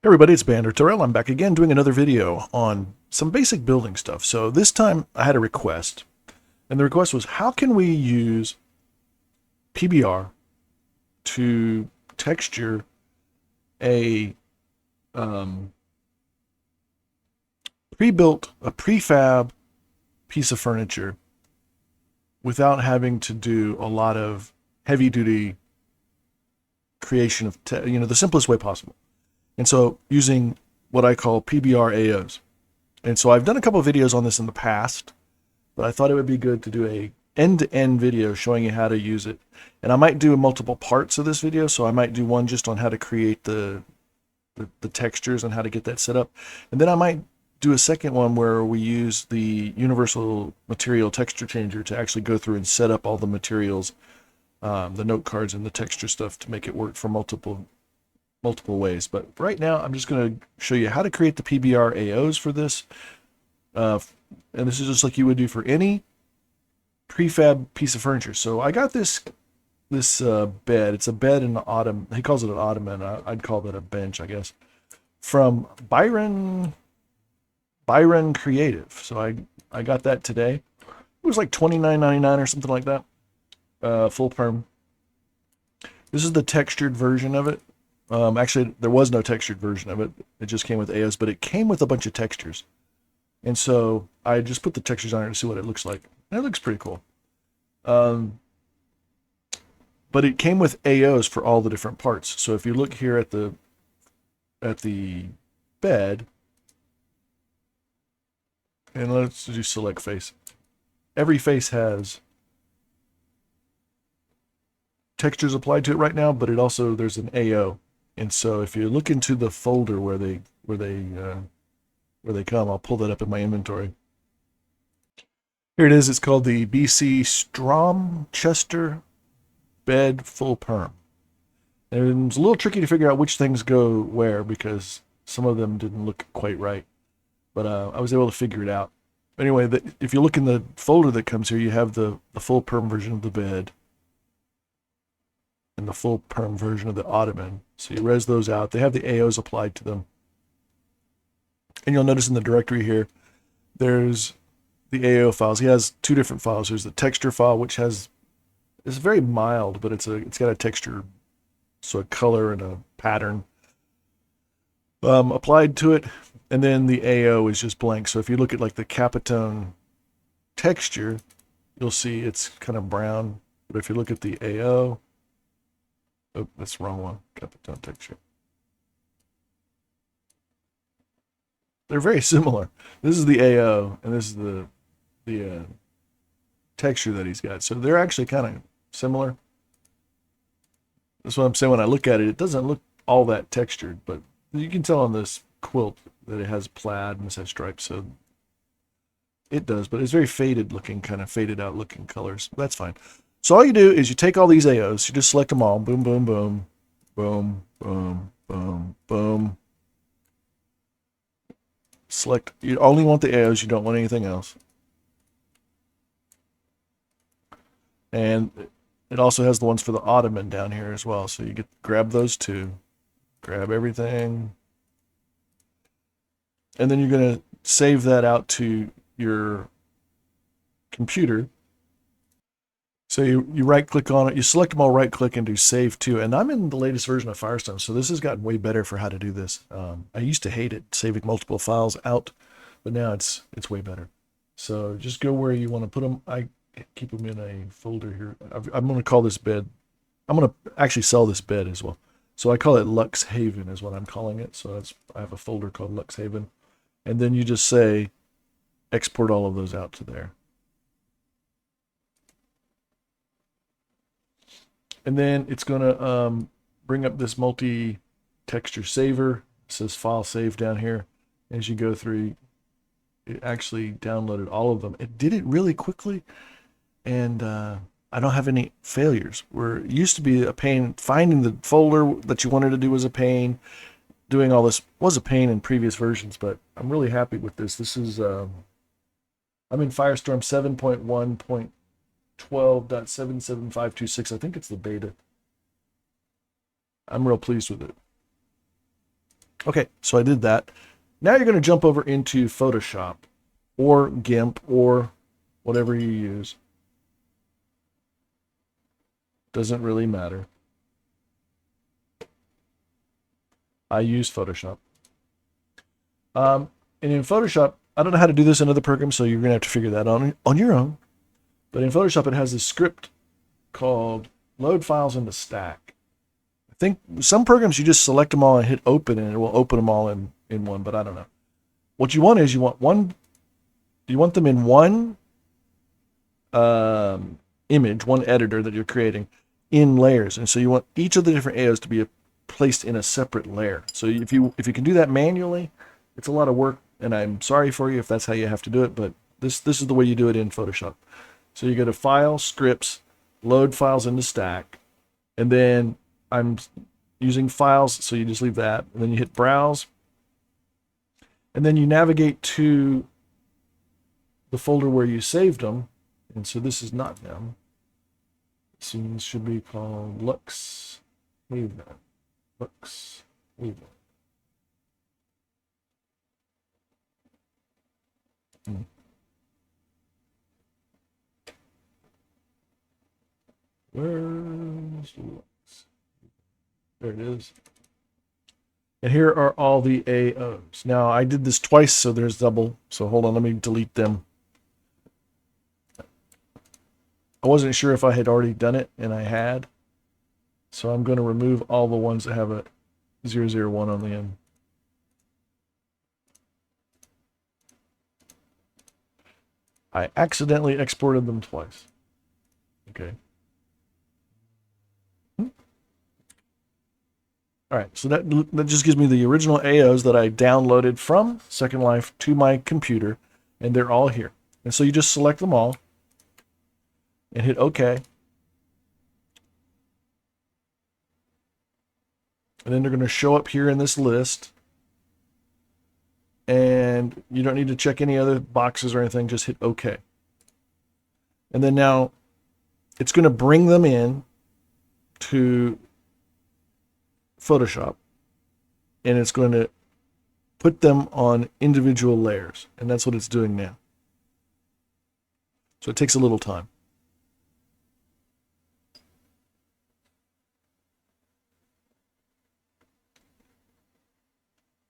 Hey everybody, it's Bandor. I'm back again doing another video on some basic building stuff. So this time I had a request, and the request was how can we use PBR to texture a um, a prefab piece of furniture without having to do a lot of heavy duty creation of, the simplest way possible. And so using what I call PBR AOs. And so I've done a couple of videos on this in the past, but I thought it would be good to do a end-to-end video showing you how to use it. And I might do multiple parts of this video, so I might do one just on how to create the textures and how to get that set up. And then I might do a second one where we use the universal material texture changer to actually go through and set up all the materials, the note cards and the texture stuff to make it work for multiple ways. But right now I'm just going to show you how to create the PBR AOs for this. And this is just like you would do for any prefab piece of furniture. So I got this bed. It's a bed in the ottoman. He calls it an ottoman. I'd call that a bench, I guess. From Byron Creative. So I got that today. It was like $29.99 or something like that. Full perm. This is the textured version of it. Actually, there was no textured version of it. It just came with AOs, but it came with a bunch of textures. And so I just put the textures on it to see what it looks like. And it looks pretty cool. But it came with AOs for all the different parts. So if you look here at the bed, and let's do select face. Every face has textures applied to it right now, but it also, there's an AO. And so if you look into the folder where they come, I'll pull that up in my inventory. Here it is. It's called the BC Strom Chester Bed Full Perm. And it's a little tricky to figure out which things go where because some of them didn't look quite right. But I was able to figure it out. Anyway, if you look in the folder that comes here, you have the full perm version of the bed and the full perm version of the ottoman. So you res those out. They have the AOs applied to them. And you'll notice in the directory here, there's the AO files. He has two different files. There's the texture file, which it's very mild, but it's got a texture, so a color and a pattern applied to it. And then the AO is just blank. So if you look at like the Capitone texture, you'll see it's kind of brown. But if you look at the AO, oh, that's the wrong one. Capitone texture. They're very similar. This is the AO, and this is the texture that he's got. So they're actually kind of similar. That's what I'm saying. When I look at it, it doesn't look all that textured, but you can tell on this quilt that it has plaid and it has stripes. So it does, but it's very faded looking, kind of faded out looking colors. That's fine. So all you do is you take all these AOs, you just select them all, boom, boom, boom, boom, boom, boom, boom. Select, you only want the AOs, you don't want anything else. And it also has the ones for the ottoman down here as well. So you grab those two, grab everything. And then you're going to save that out to your computer. So you right click on it, you select them all, right click and do save to. And I'm in the latest version of Firestone, so this has gotten way better for how to do this. I used to hate it, saving multiple files out, but now it's way better. So just go where you want to put them. I keep them in a folder here. I'm going to call this bed, I'm going to actually sell this bed as well. So I call it Lux Haven is what I'm calling it. So I have a folder called Lux Haven. And then you just say, export all of those out to there. And then it's going to bring up this multi-texture saver. It says file save down here. As you go through, it actually downloaded all of them. It did it really quickly, and I don't have any failures. Where it used to be a pain, finding the folder that you wanted to do was a pain. Doing all this was a pain in previous versions, but I'm really happy with this. This is, I'm in Firestorm 7.1.12.77526. I think it's the beta. I'm real pleased with it. Okay, so I did that. Now you're going to jump over into Photoshop or GIMP or whatever you use. Doesn't really matter. I use Photoshop. And in Photoshop, I don't know how to do this in other programs, so you're going to have to figure that out on your own. But in Photoshop, it has this script called load files into stack. I think some programs you just select them all and hit open and it will open them all in one, but I don't know. What you want is you want them in one image, one editor that you're creating in layers. And so you want each of the different AOs to be placed in a separate layer. So if you can do that manually, it's a lot of work, and I'm sorry for you if that's how you have to do it, but this is the way you do it in Photoshop. So you go to File, Scripts, Load Files into Stack, and then I'm using Files, so you just leave that, and then you hit Browse, and then you navigate to the folder where you saved them, and so this is not them. This one should be called Lux Haven. Lux Haven. Where's Lux? There it is. And here are all the AOs. Now, I did this twice, so there's double. So hold on, let me delete them. I wasn't sure if I had already done it, and I had. So I'm going to remove all the ones that have a 001 on the end. I accidentally exported them twice. Okay. All right, so that just gives me the original AOs that I downloaded from Second Life to my computer, and they're all here. And so you just select them all and hit OK. And then they're going to show up here in this list. And you don't need to check any other boxes or anything, just hit OK. And then now it's going to bring them in to Photoshop, and it's going to put them on individual layers, and that's what it's doing now. So it takes a little time.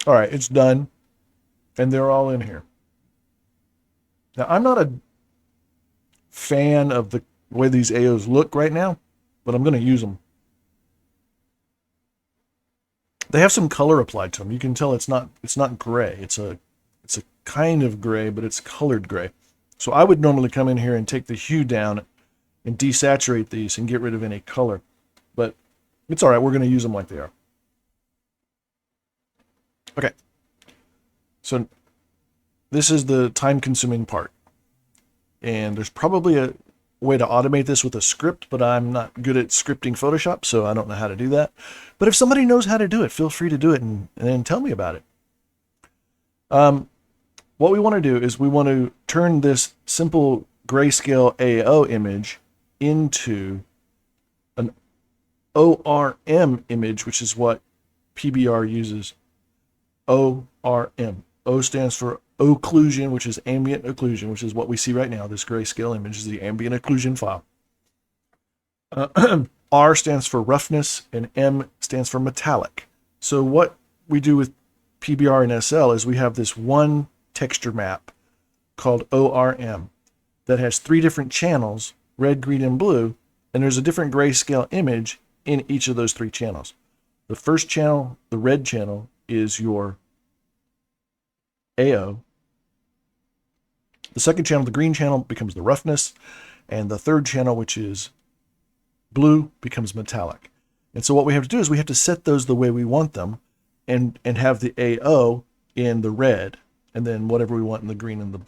All right, it's done, and they're all in here. Now, I'm not a fan of the way these AOs look right now, but I'm going to use them. They have some color applied to them. You can tell it's not gray. It's a kind of gray, but it's colored gray. So I would normally come in here and take the hue down and desaturate these and get rid of any color. But it's all right. We're going to use them like they are. Okay. So this is the time-consuming part. And there's probably a way to automate this with a script, but I'm not good at scripting Photoshop, so I don't know how to do that. But if somebody knows how to do it, feel free to do it and tell me about it. What we want to do is we want to turn this simple grayscale AO image into an ORM image, which is what PBR uses. ORM. O stands for occlusion, which is ambient occlusion, which is what we see right now. This grayscale image is the ambient occlusion file. R stands for roughness, and M stands for metallic. So what we do with PBR and SL is we have this one texture map called ORM that has 3 different channels, red, green, and blue, and there's a different grayscale image in each of those 3 channels. The first channel, the red channel, is your AO. The second channel, the green channel, becomes the roughness, and the third channel, which is blue, becomes metallic. And so what we have to do is we have to set those the way we want them and have the AO in the red, and then whatever we want in the green and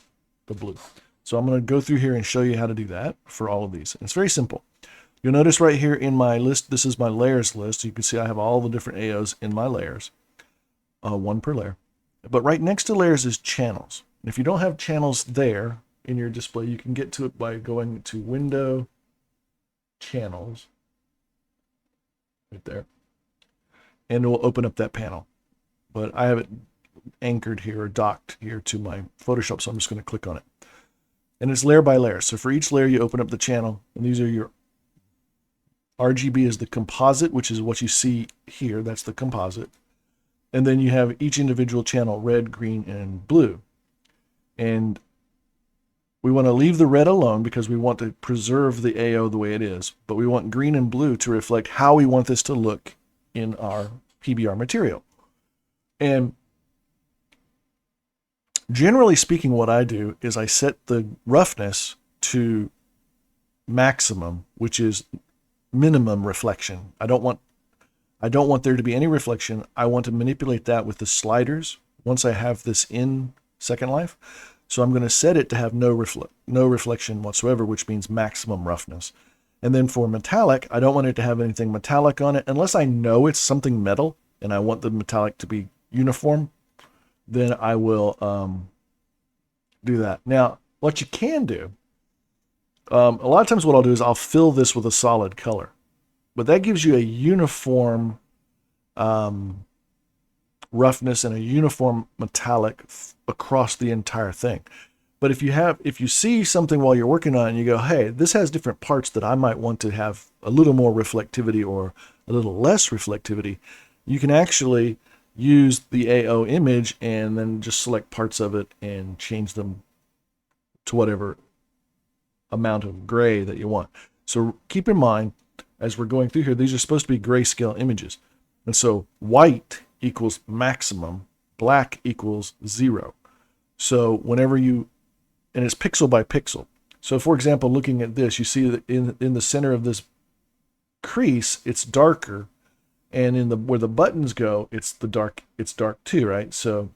the blue. So I'm going to go through here and show you how to do that for all of these. And it's very simple. You'll notice right here in my list, this is my layers list. You can see I have all the different AOs in my layers, 1 per layer. But right next to layers is channels. And if you don't have channels there in your display, you can get to it by going to Window, Channels, right there. And it will open up that panel. but I have it anchored here or docked here to my Photoshop, so I'm just going to click on it. And it's layer by layer. So for each layer, you open up the channel, and these are your RGB is the composite, which is what you see here. That's the composite. And then you have each individual channel, red, green, and blue. And we want to leave the red alone because we want to preserve the AO the way it is. But we want green and blue to reflect how we want this to look in our PBR material. And generally speaking, what I do is I set the roughness to maximum, which is minimum reflection. I don't want there to be any reflection. I want to manipulate that with the sliders once I have this in Second Life. So I'm going to set it to have no reflection whatsoever, which means maximum roughness. And then for metallic, I don't want it to have anything metallic on it unless I know it's something metal and I want the metallic to be uniform. Then I will do that. Now, what you can do, a lot of times what I'll do is I'll fill this with a solid color, but that gives you a uniform roughness and a uniform metallic across the entire thing. But if you see something while you're working on it and you go, hey, this has different parts that I might want to have a little more reflectivity or a little less reflectivity, you can actually use the AO image and then just select parts of it and change them to whatever amount of gray that you want. So keep in mind, as we're going through here, these are supposed to be grayscale images. And so white equals maximum, black equals 0. So whenever and it's pixel by pixel. So for example, looking at this, you see that in the center of this crease, it's darker. And where the buttons go, it's dark too, right? So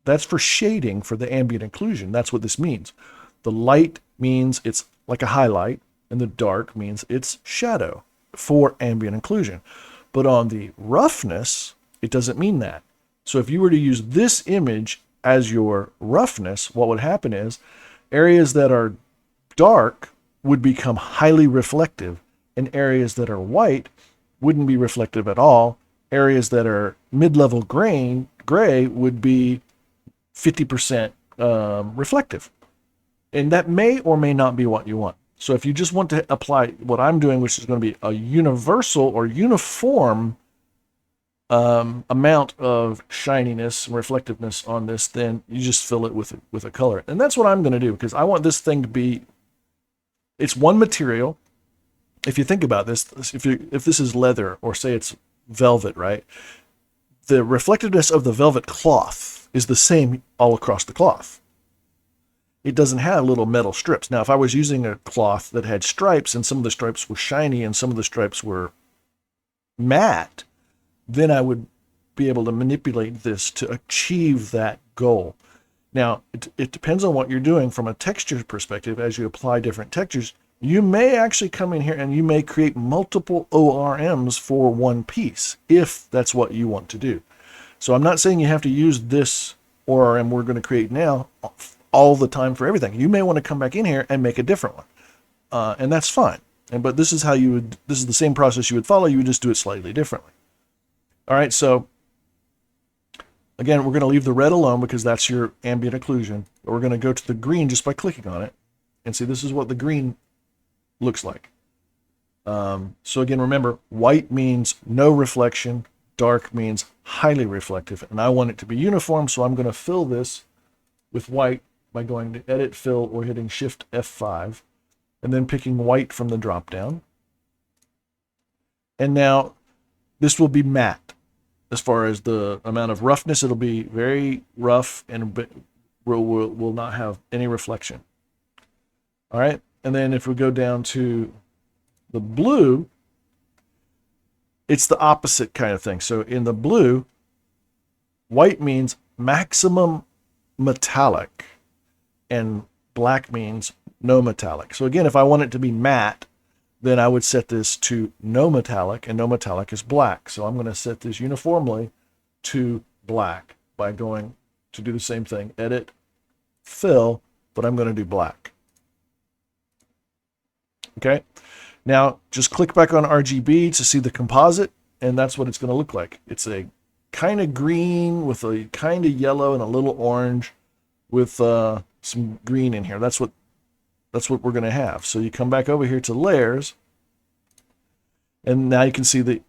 that's for shading for the ambient occlusion. That's what this means. The light means it's like a highlight, and the dark means it's shadow for ambient occlusion. But on the roughness, it doesn't mean that. So if you were to use this image as your roughness, what would happen is areas that are dark would become highly reflective, and areas that are white wouldn't be reflective at all. Areas that are mid-level gray would be 50% reflective. And that may or may not be what you want. So if you just want to apply what I'm doing, which is going to be a universal or uniform amount of shininess and reflectiveness on this, then you just fill it with a color. And that's what I'm going to do, because I want this thing to be, it's one material. If you think about this, if this is leather, or say it's velvet, right? The reflectiveness of the velvet cloth is the same all across the cloth. It doesn't have little metal strips. Now, if I was using a cloth that had stripes and some of the stripes were shiny and some of the stripes were matte, then I would be able to manipulate this to achieve that goal. Now, it depends on what you're doing from a texture perspective. As you apply different textures, you may actually come in here and you may create multiple ORMs for one piece, if that's what you want to do. So I'm not saying you have to use this ORM we're going to create now all the time for everything. You may want to come back in here and make a different one. And that's fine. But this is this is the same process you would follow. You would just do it slightly differently. All right. So again, we're going to leave the red alone because that's your ambient occlusion. But we're going to go to the green just by clicking on it. And see, this is what the green looks like. So again, remember, white means no reflection. Dark means highly reflective. And I want it to be uniform. So I'm going to fill this with white by going to Edit, Fill, or hitting Shift F5, and then picking white from the drop-down. And now this will be matte. As far as the amount of roughness, it'll be very rough and will not have any reflection. All right, and then if we go down to the blue, it's the opposite kind of thing. So in the blue, white means maximum metallic, and black means no metallic. So again, if I want it to be matte, then I would set this to no metallic, and no metallic is black. So I'm going to set this uniformly to black by going to do the same thing. Edit, Fill, but I'm going to do black. Okay. Now just click back on RGB to see the composite, and that's what it's going to look like. It's a kind of green with a kind of yellow and a little orange with some green in here. That's what we're going to have. So you come back over here to layers, and now you can see the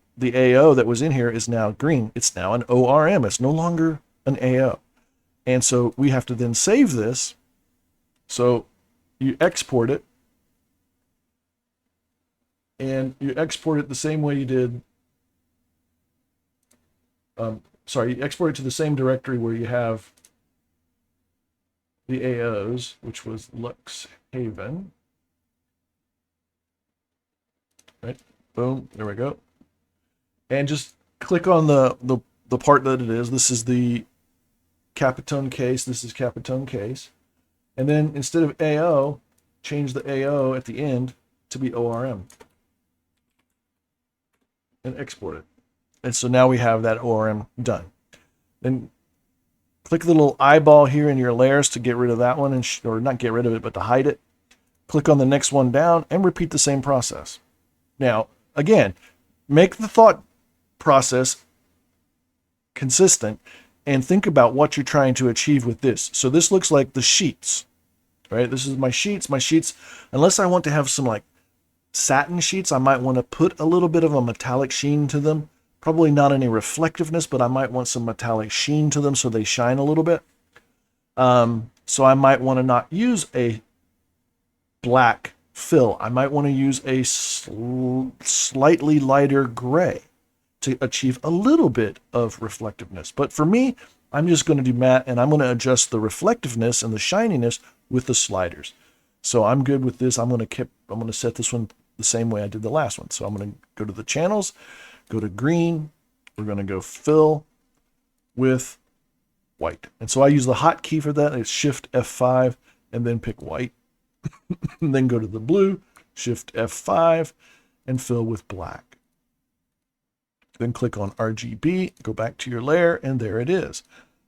AO that was in here is now green. It's now an ORM. It's no longer an AO. And so we have to then save this. So you export it, and you export it the same way you did. You export it to the same directory where you have the AOs, which was Lux Haven. Right, boom, there we go. And just click on the part that it is. This is the Capitone case. This is Capitone case. And then instead of AO, change the AO at the end to be ORM. And export it. And so now we have that ORM done. Then click the little eyeball here in your layers to get rid of that one, or not get rid of it, but to hide it. Click on the next one down and repeat the same process. Now, again, make the thought process consistent and think about what you're trying to achieve with this. So this looks like the sheets, right? This is my sheets. My sheets, unless I want to have some like satin sheets, I might want to put a little bit of a metallic sheen to them. Probably not any reflectiveness, but I might want some metallic sheen to them so they shine a little bit. So I might want to not use a black fill. I might want to use a slightly lighter gray to achieve a little bit of reflectiveness. But for me, I'm just going to do matte, and I'm going to adjust the reflectiveness and the shininess with the sliders. So I'm good with this. I'm going to set this one the same way I did the last one. So I'm going to go to the channels, go to green. We're going to go fill with white. And so I use the hotkey for that. It's Shift F5 and then pick white. And then go to the blue, Shift F5 and fill with black. Then click on RGB, go back to your layer, and there it is.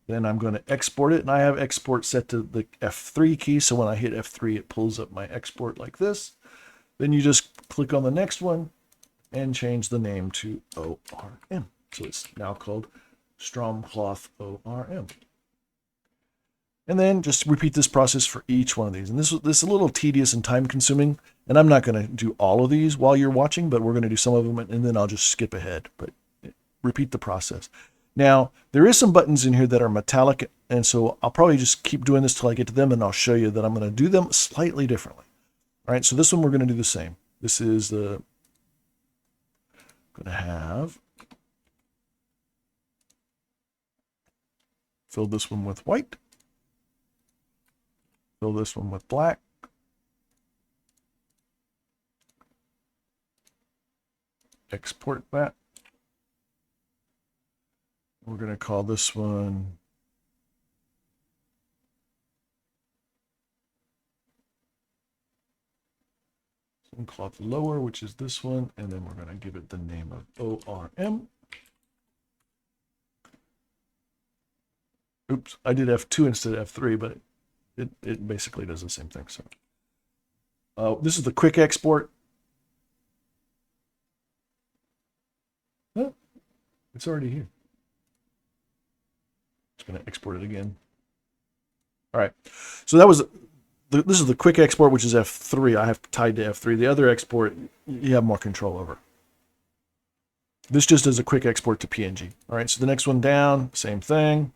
Then I'm going to export it, and I have export set to the F3 key, so when I hit F3, it pulls up my export like this. Then you just click on the next one and change the name to ORM. So it's now called Stromcloth ORM. And then just repeat this process for each one of these. And this is a little tedious and time consuming, and I'm not going to do all of these while you're watching, but we're going to do some of them, and then I'll just skip ahead. But repeat the process. Now, there is some buttons in here that are metallic, and so I'll probably just keep doing this till I get to them, and I'll show you that I'm going to do them slightly differently. All right, so this one we're going to do the same. This is the going to have fill this one with white, fill this one with black, export that. We're going to call this one cloth lower, which is this one, and then we're going to give it the name of ORM. Oops, I did F2 instead of F3, but it basically does the same thing. So this is the quick export. Oh, it's already here. Just going to export it again. All right, so that was this is the quick export, which is F3. I have tied to F3. The other export, you have more control over. This just does a quick export to PNG. All right, so the next one down, same thing.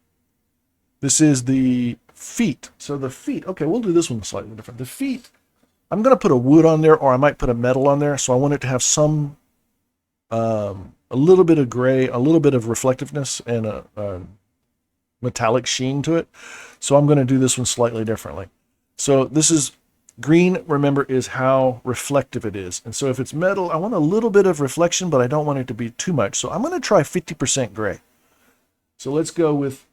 This is the feet. So the feet, okay, we'll do this one slightly different. The feet, I'm going to put a wood on there, or I might put a metal on there. So I want it to have some, a little bit of gray, a little bit of reflectiveness, and a metallic sheen to it. So I'm going to do this one slightly differently. So this is green, remember, is how reflective it is. And so if it's metal, I want a little bit of reflection, but I don't want it to be too much. So I'm going to try 50% gray. So let's go with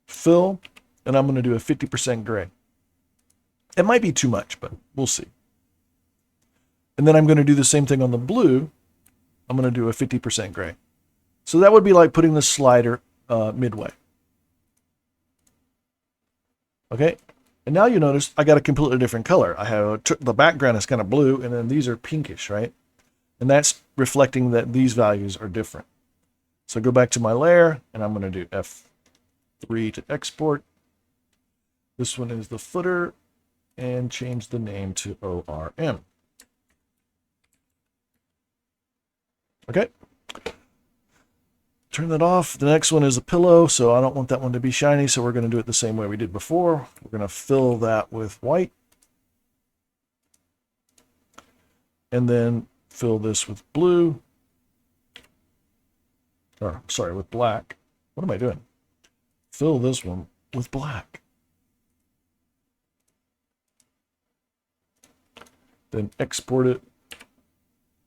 fill, and I'm going to do a 50% gray. It might be too much, but we'll see. And then I'm going to do the same thing on the blue. I'm going to do a 50% gray. So that would be like putting the slider midway. Okay. And now you notice I got a completely different color. I have the background is kind of blue, and then these are pinkish, right? And that's reflecting that these values are different. So go back to my layer, and I'm going to do F3 to export. This one is the footer, and change the name to ORM. Okay. Turn that off. The next one is a pillow, so I don't want that one to be shiny, so we're going to do it the same way we did before. We're going to fill that with white. And then fill this with blue. Or, sorry, with black. What am I doing? Fill this one with black. Then export it.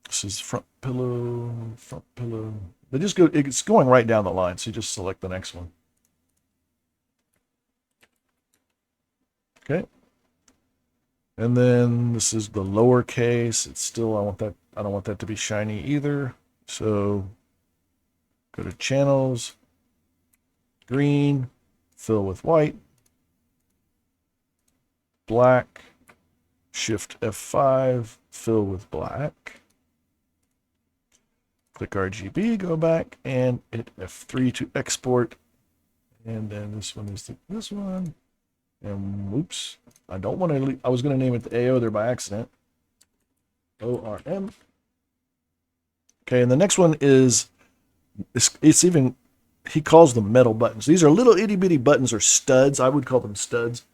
This is front pillow, front pillow. They just go, it's going right down the line, so you just select the next one. Okay. And then this is the lowercase. It's still, I don't want that to be shiny either. So go to channels, green, fill with white, black, shift F5, fill with black. Click RGB, go back, and hit F3 to export. And then this one is this one. And oops, I don't want to, I was going to name it the AO there by accident. ORM. Okay, and the next one is, it's even, he calls them metal buttons. These are little itty bitty buttons, or studs. I would call them studs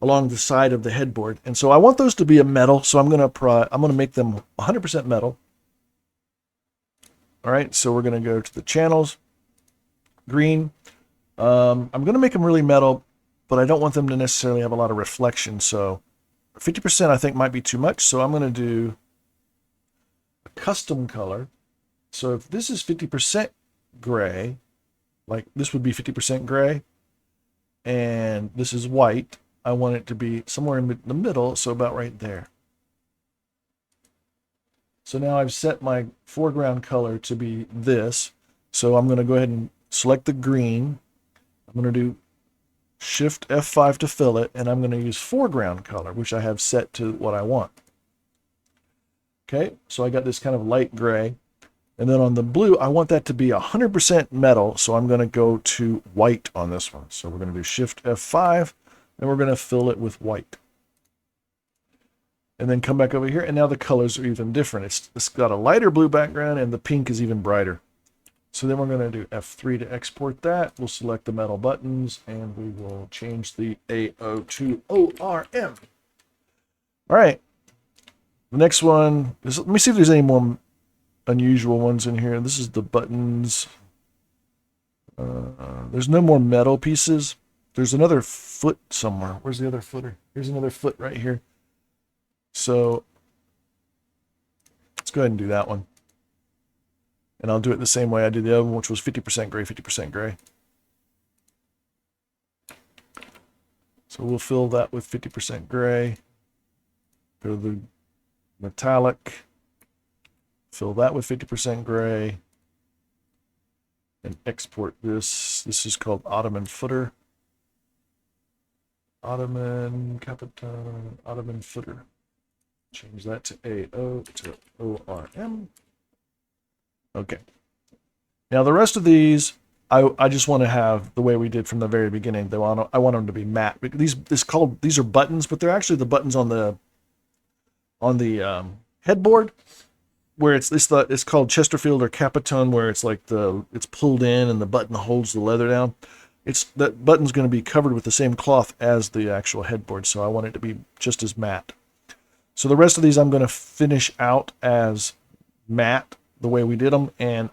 along the side of the headboard. And so I want those to be a metal, so I'm going to make them 100% metal. All right, so we're going to go to the channels, green. I'm going to make them really metal, but I don't want them to necessarily have a lot of reflection. So 50% I think might be too much. So I'm going to do a custom color. So if this is 50% gray, like this would be 50% gray, and this is white, I want it to be somewhere in the middle, so about right there. So now I've set my foreground color to be this. So I'm going to go ahead and select the green. I'm going to do Shift F5 to fill it, and I'm going to use foreground color, which I have set to what I want. Okay, so I got this kind of light gray. And then on the blue, I want that to be 100% metal, so I'm going to go to white on this one. So we're going to do Shift F5, and we're going to fill it with white. And then come back over here, and now the colors are even different. It's got a lighter blue background, and the pink is even brighter. So then we're going to do F3 to export that. We'll select the metal buttons, and we will change the AO to ORM. All right. The next one is, let me see if there's any more unusual ones in here. This is the buttons. There's no more metal pieces. There's another foot somewhere. Where's the other footer? Here's another foot right here. So let's go ahead and do that one. And I'll do it the same way I did the other one, which was 50% gray, 50% gray. So we'll fill that with 50% gray. Go to the metallic. Fill that with 50% gray. And export this. This is called Ottoman footer. Ottoman, Capitan, Ottoman footer. Change that to AO to ORM. Okay. Now the rest of these, I just want to have the way we did from the very beginning. I want them to be matte. These are buttons, but they're actually the buttons on the headboard, where it's called Chesterfield or Capiton, where it's like it's pulled in and the button holds the leather down. That button's going to be covered with the same cloth as the actual headboard, so I want it to be just as matte. So the rest of these I'm going to finish out as matte the way we did them, and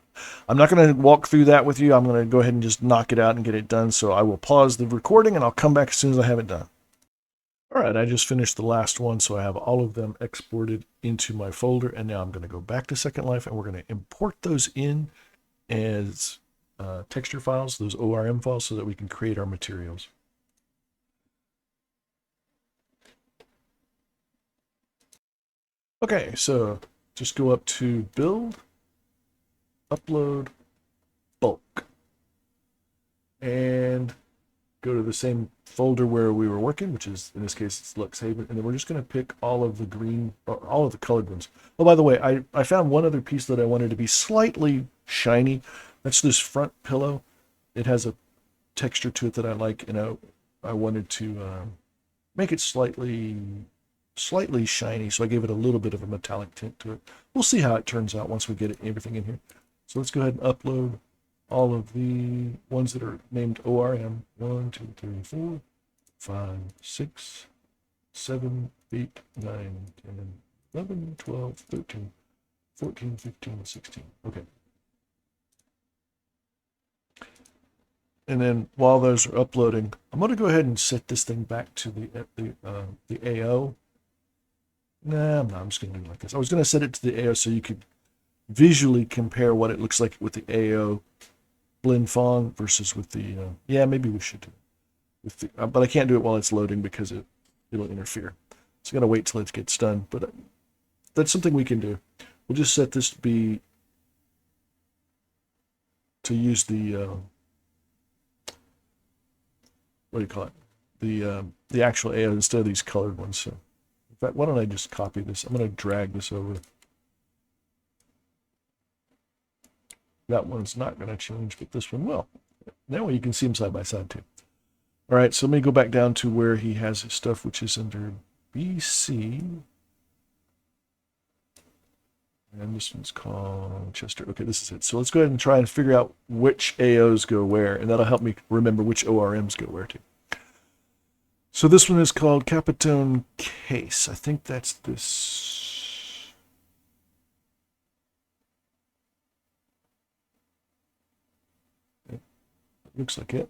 I'm not going to walk through that with you. I'm going to go ahead and just knock it out and get it done. So I will pause the recording and I'll come back as soon as I have it done. All right, I just finished the last one, so I have all of them exported into my folder, and now I'm going to go back to Second Life and we're going to import those in as texture files, those ORM files, so that we can create our materials. Okay, so just go up to Build, Upload, Bulk, and go to the same folder where we were working, which is, in this case, it's Luxhaven, and then we're just going to pick all of the green, or all of the colored ones. Oh, by the way, I found one other piece that I wanted to be slightly shiny, That's this front pillow. It has a texture to it that I like, and I wanted to make it slightly shiny, so I gave it a little bit of a metallic tint to it. We'll see how it turns out once we get everything in here. So let's go ahead and upload all of the ones that are named ORM. 1, 2, 3, 4, 5, 6, 7, 8, 9, 10, 11, 12, 13, 14, 15, 16. Okay. And then while those are uploading, I'm going to go ahead and set this thing back to the AO. Nah, I'm just going to leave it like this. I was going to set it to the AO so you could visually compare what it looks like with the AO blend Fong versus with the, yeah, maybe we should do it with the, but I can't do it while it's loading because it'll interfere. So I got to wait till it gets done, but that's something we can do. We'll just set this to use the, what do you call it? The actual AO instead of these colored ones. So in fact, why don't I just copy this? I'm going to drag this over. That one's not going to change, but this one will. That way you can see them side by side too. All right, so let me go back down to where he has his stuff, which is under BC. And this one's called Chester. Okay, this is it. So let's go ahead and try and figure out which AOs go where, and that'll help me remember which ORMs go where too. So this one is called Capitone Case. I think that's this. Looks like it.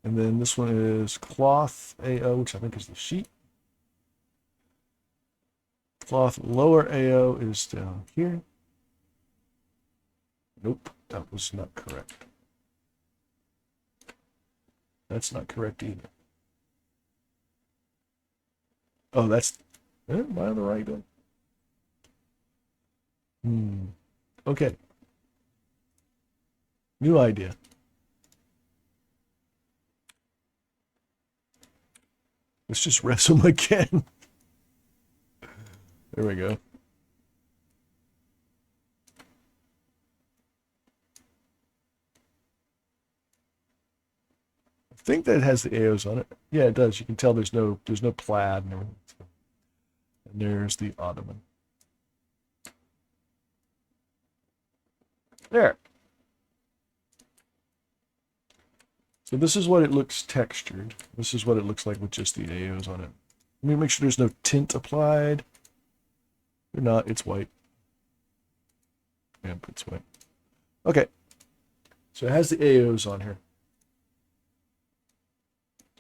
And then this one is Cloth AO, which I think is the sheet. Cloth lower AO is down here. Nope, that was not correct. That's not correct either. Oh, that's... Am I on the right one? Okay. New idea. Let's just wrestle them again. There we go. I think that has the AOs on it. Yeah, it does. You can tell there's no plaid and everything. And there's the ottoman. There. So this is what it looks textured. This is what it looks like with just the AOs on it. Let me make sure there's no tint applied. Or not, it's white. Yep, it's white. Okay. So it has the AOs on here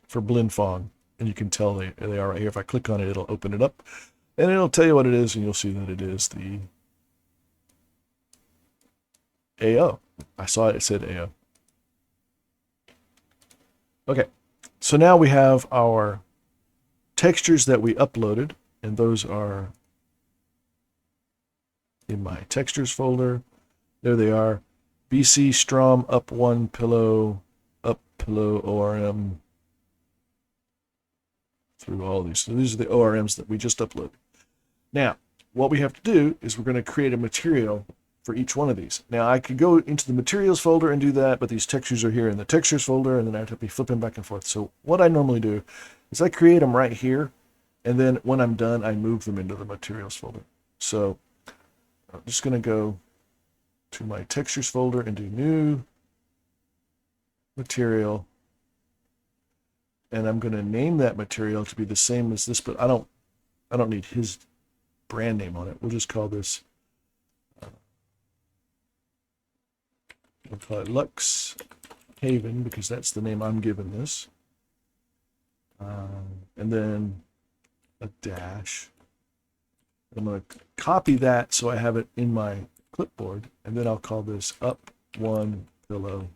for Blend Fong. And you can tell they are right here. If I click on it, it'll open it up. And it'll tell you what it is, and you'll see that it is the AO. I saw it said AO. Okay, so now we have our textures that we uploaded, and those are in my textures folder. There they are. BC Strom up pillow ORM through all these. So these are the ORMs that we just uploaded. Now, what we have to do is we're going to create a material for each one of these. Now, I could go into the materials folder and do that, but these textures are here in the textures folder, and then I have to be flipping back and forth. So what I normally do is I create them right here, and then when I'm done, I move them into the materials folder. So I'm just going to go to my textures folder and do new material, and I'm going to name that material to be the same as this, but I don't need his brand name on it. We'll just call this we'll call it Lux Haven, because that's the name I'm giving this. And then a dash. I'm going to copy that so I have it in my clipboard, and then I'll call this up one pillow.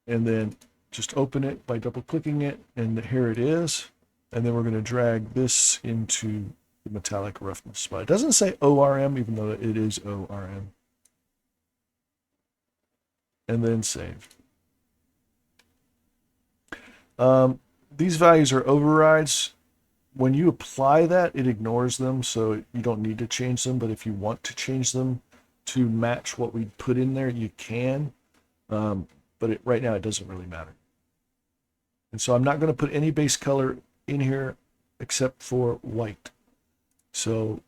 And then just open it by double clicking it, and here it is. And then we're going to drag this into the metallic roughness spot. It doesn't say ORM, even though it is ORM. And then save. These values are overrides. when you apply that, it ignores them, so you don't need to change them. But if you want to change them to match what we put in there, you can. But right now, it doesn't really matter. And so I'm not going to put any base color in here except for white. So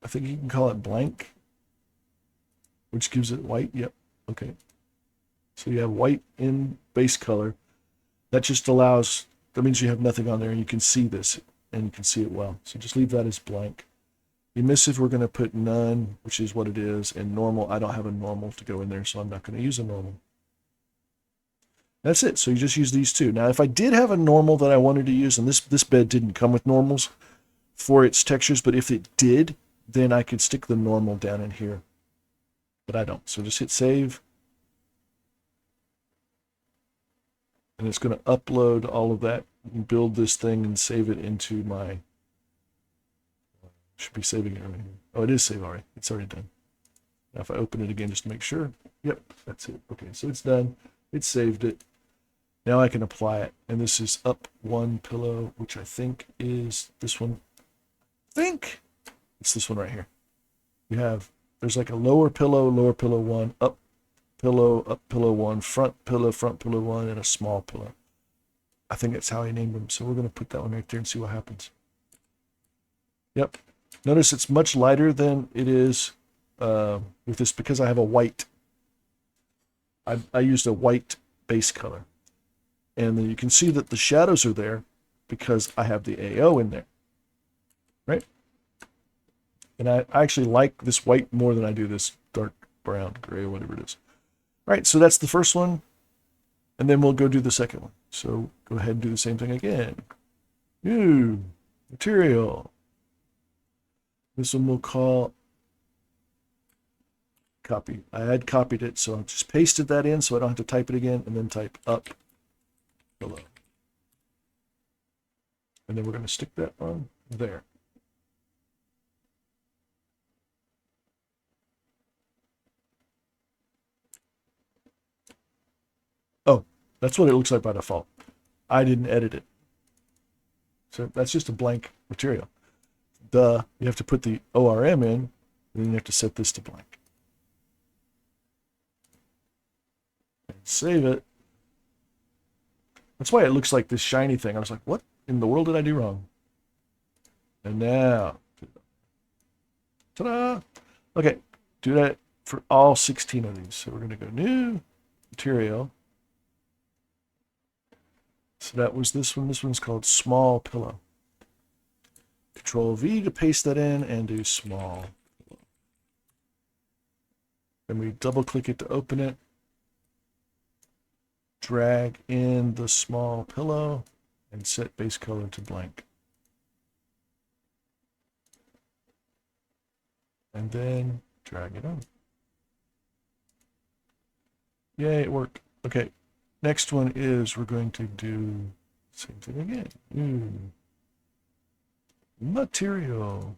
I think you can call it blank, which gives it white. Yep. Okay. So you have white in base color. That just allows, that means you have nothing on there and you can see this and you can see it well. So just leave that as blank. Emissive, we're going to put none, which is what it is. And normal, I don't have a normal to go in there, so I'm not going to use a normal. That's it. So you just use these two. Now, if I did have a normal that I wanted to use, and this bed didn't come with normals for its textures, but if it did, then I could stick the normal down in here. But I don't. So just hit save. And it's going to upload all of that and build this thing and save it into my, should be saving it right here. Oh, it is saved already. It's already done. Now if I open it again just to make sure, yep, that's it. Okay, so it's done. It saved it. Now I can apply it. And this is up one pillow, which I think is this one. It's this one right here. You have, there's like a lower pillow one, up pillow one, front pillow one, and a small pillow. I think that's how I named them. So we're going to put that one right there and see what happens. Yep. Notice it's much lighter than it is with this because I have a white. I used a white base color. And then you can see that the shadows are there because I have the AO in there. Right? And I actually like this white more than I do this dark brown, gray, whatever it is. All right, so that's the first one. And then we'll go do the second one. So go ahead and do the same thing again. New material. This one we'll call copy. I had copied it, so I just pasted that in so I don't have to type it again, and then type up below. And then we're going to stick that on there. Oh, that's what it looks like by default. I didn't edit it. So that's just a blank material. You have to put the ORM in, and then you have to set this to blank. And save it. That's why it looks like this shiny thing. I was like, what in the world did I do wrong? And now, ta-da! Okay, do that for all 16 of these. So we're going to go new material. So that was this one. This one's called small pillow. Control V to paste that in and do small. Then we double click it to open it. Drag in the small pillow and set base color to blank. And then drag it on. Yay, it worked. Okay, next one is we're going to do the same thing again. New material.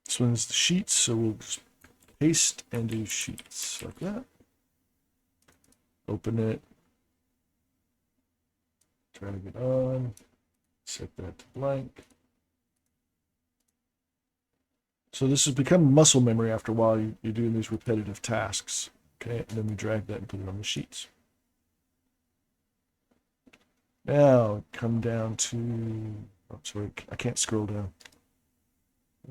This one's the sheets, so we'll just paste and do sheets like that. Open it. Drag it on. Set that to blank. So this has become muscle memory after a while. You're doing these repetitive tasks. Okay, and then we drag that and put it on the sheets. Now come down to, oh, sorry, I can't scroll down.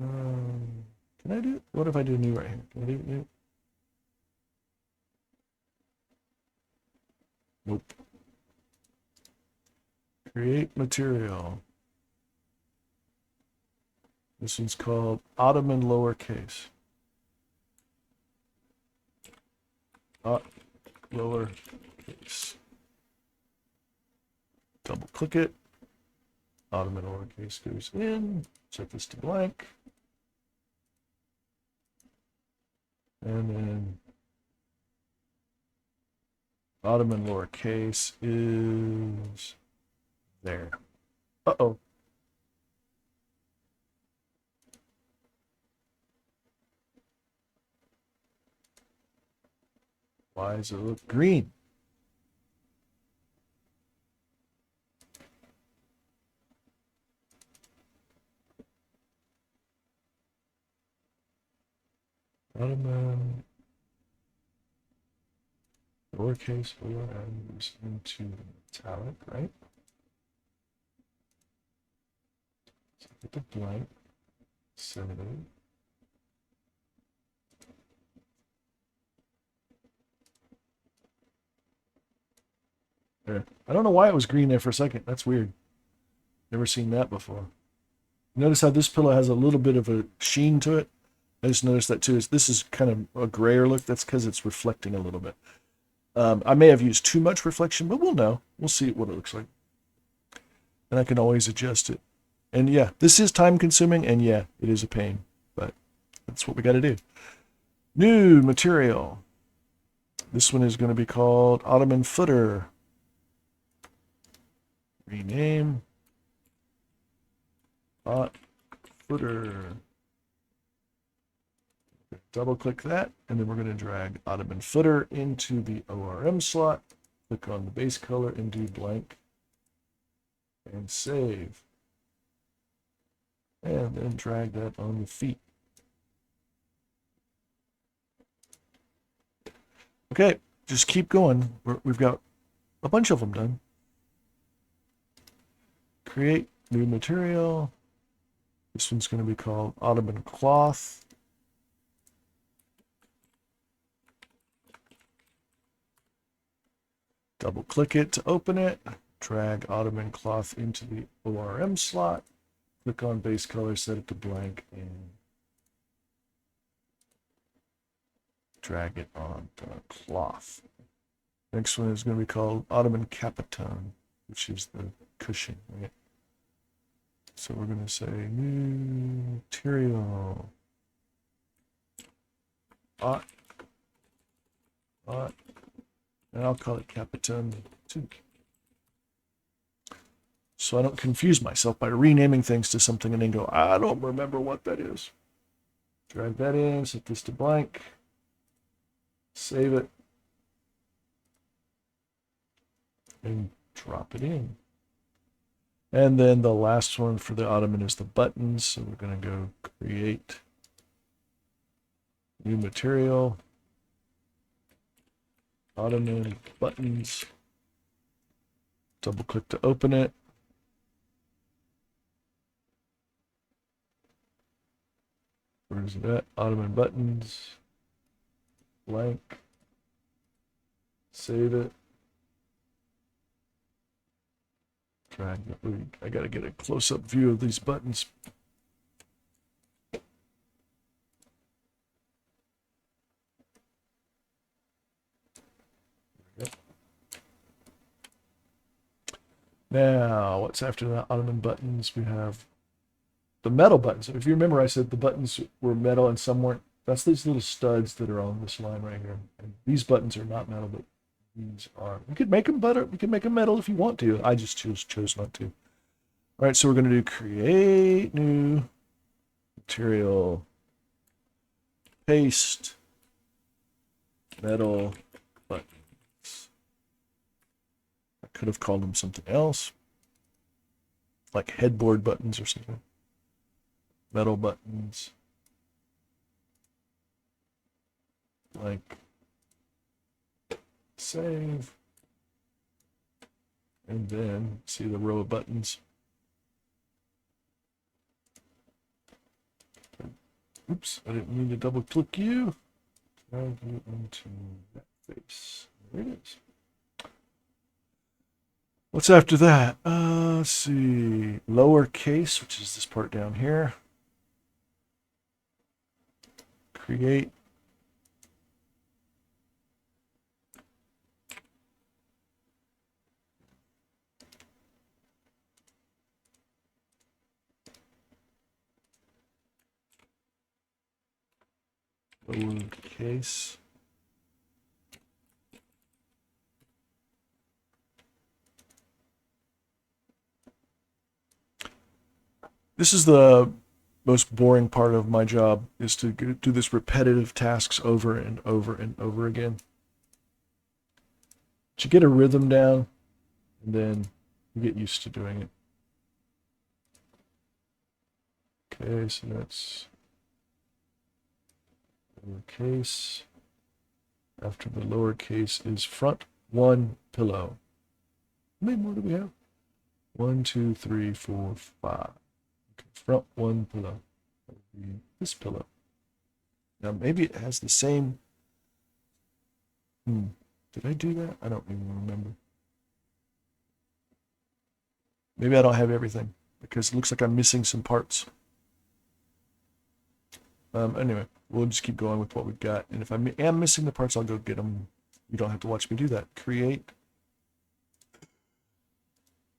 Can I do it? What if I do new right here? Can I do it new? Nope. Create material. This one's called Ottoman lowercase. Lowercase. Double click it. Ottoman lowercase goes in. Set this to blank. And then Ottoman lowercase is there. Uh-oh. Why does it look green? Ottoman lowercase ORMs into metallic, right? So get the blank, save it. There. I don't know why it was green there for a second. That's weird. Never seen that before. Notice how this pillow has a little bit of a sheen to it. I just noticed that too. This is kind of a grayer look. That's because it's reflecting a little bit. I may have used too much reflection, but we'll know. We'll see what it looks like. And I can always adjust it. And yeah, this is time consuming, and yeah, it is a pain, but that's what we got to do. New material. This one is going to be called Ottoman Footer. Rename. Hot footer. Double click that, and then we're going to drag Ottoman Footer into the ORM slot. Click on the base color and do blank. And save. And then drag that on the feet. Okay, just keep going. We've got a bunch of them done. Create new material. This one's going to be called Ottoman Cloth. Double click it to open it. Drag Ottoman Cloth into the ORM slot. Click on base color, set it to blank, and drag it on the cloth. Next one is going to be called Ottoman Capiton, which is the cushion, right? So we're going to say new material. Hot. And I'll call it Capiton 2. So I don't confuse myself by renaming things to something and then go, I don't remember what that is. Drag that in, set this to blank. Save it. And drop it in. And then the last one for the Ottoman is the buttons. So we're going to go create new material. Ottoman buttons. Double click to open it. Where is it at? Ottoman buttons. Blank. Save it. Drag it. I gotta get a close-up view of these buttons. Now, what's after the Ottoman buttons? We have the metal buttons. If you remember, I said the buttons were metal and some weren't. That's these little studs that are on this line right here. And these buttons are not metal, but these are. You could make them butter. You could make them metal if you want to. I just chose not to. All right, so we're going to do create new material, paste, metal buttons. I could have called them something else, like headboard buttons or something. Metal buttons. Like save. And then see the row of buttons. Oops, I didn't mean to double click you. Drag you into that face. There it is. What's after that? Let's see. Lowercase, which is this part down here. Create. Lowercase. This is the most boring part of my job, is to do this repetitive tasks over and over and over again. But you get a rhythm down, and then you get used to doing it. Okay, so that's Lowercase. After the lowercase is front one pillow. How many more do we have? 1, 2, 3, 4, 5. Okay, front one pillow. That would be this pillow. Now maybe it has the same. Did I do that? I don't even remember. Maybe I don't have everything because it looks like I'm missing some parts. Anyway, we'll just keep going with what we've got. And if I am missing the parts, I'll go get them. You don't have to watch me do that. Create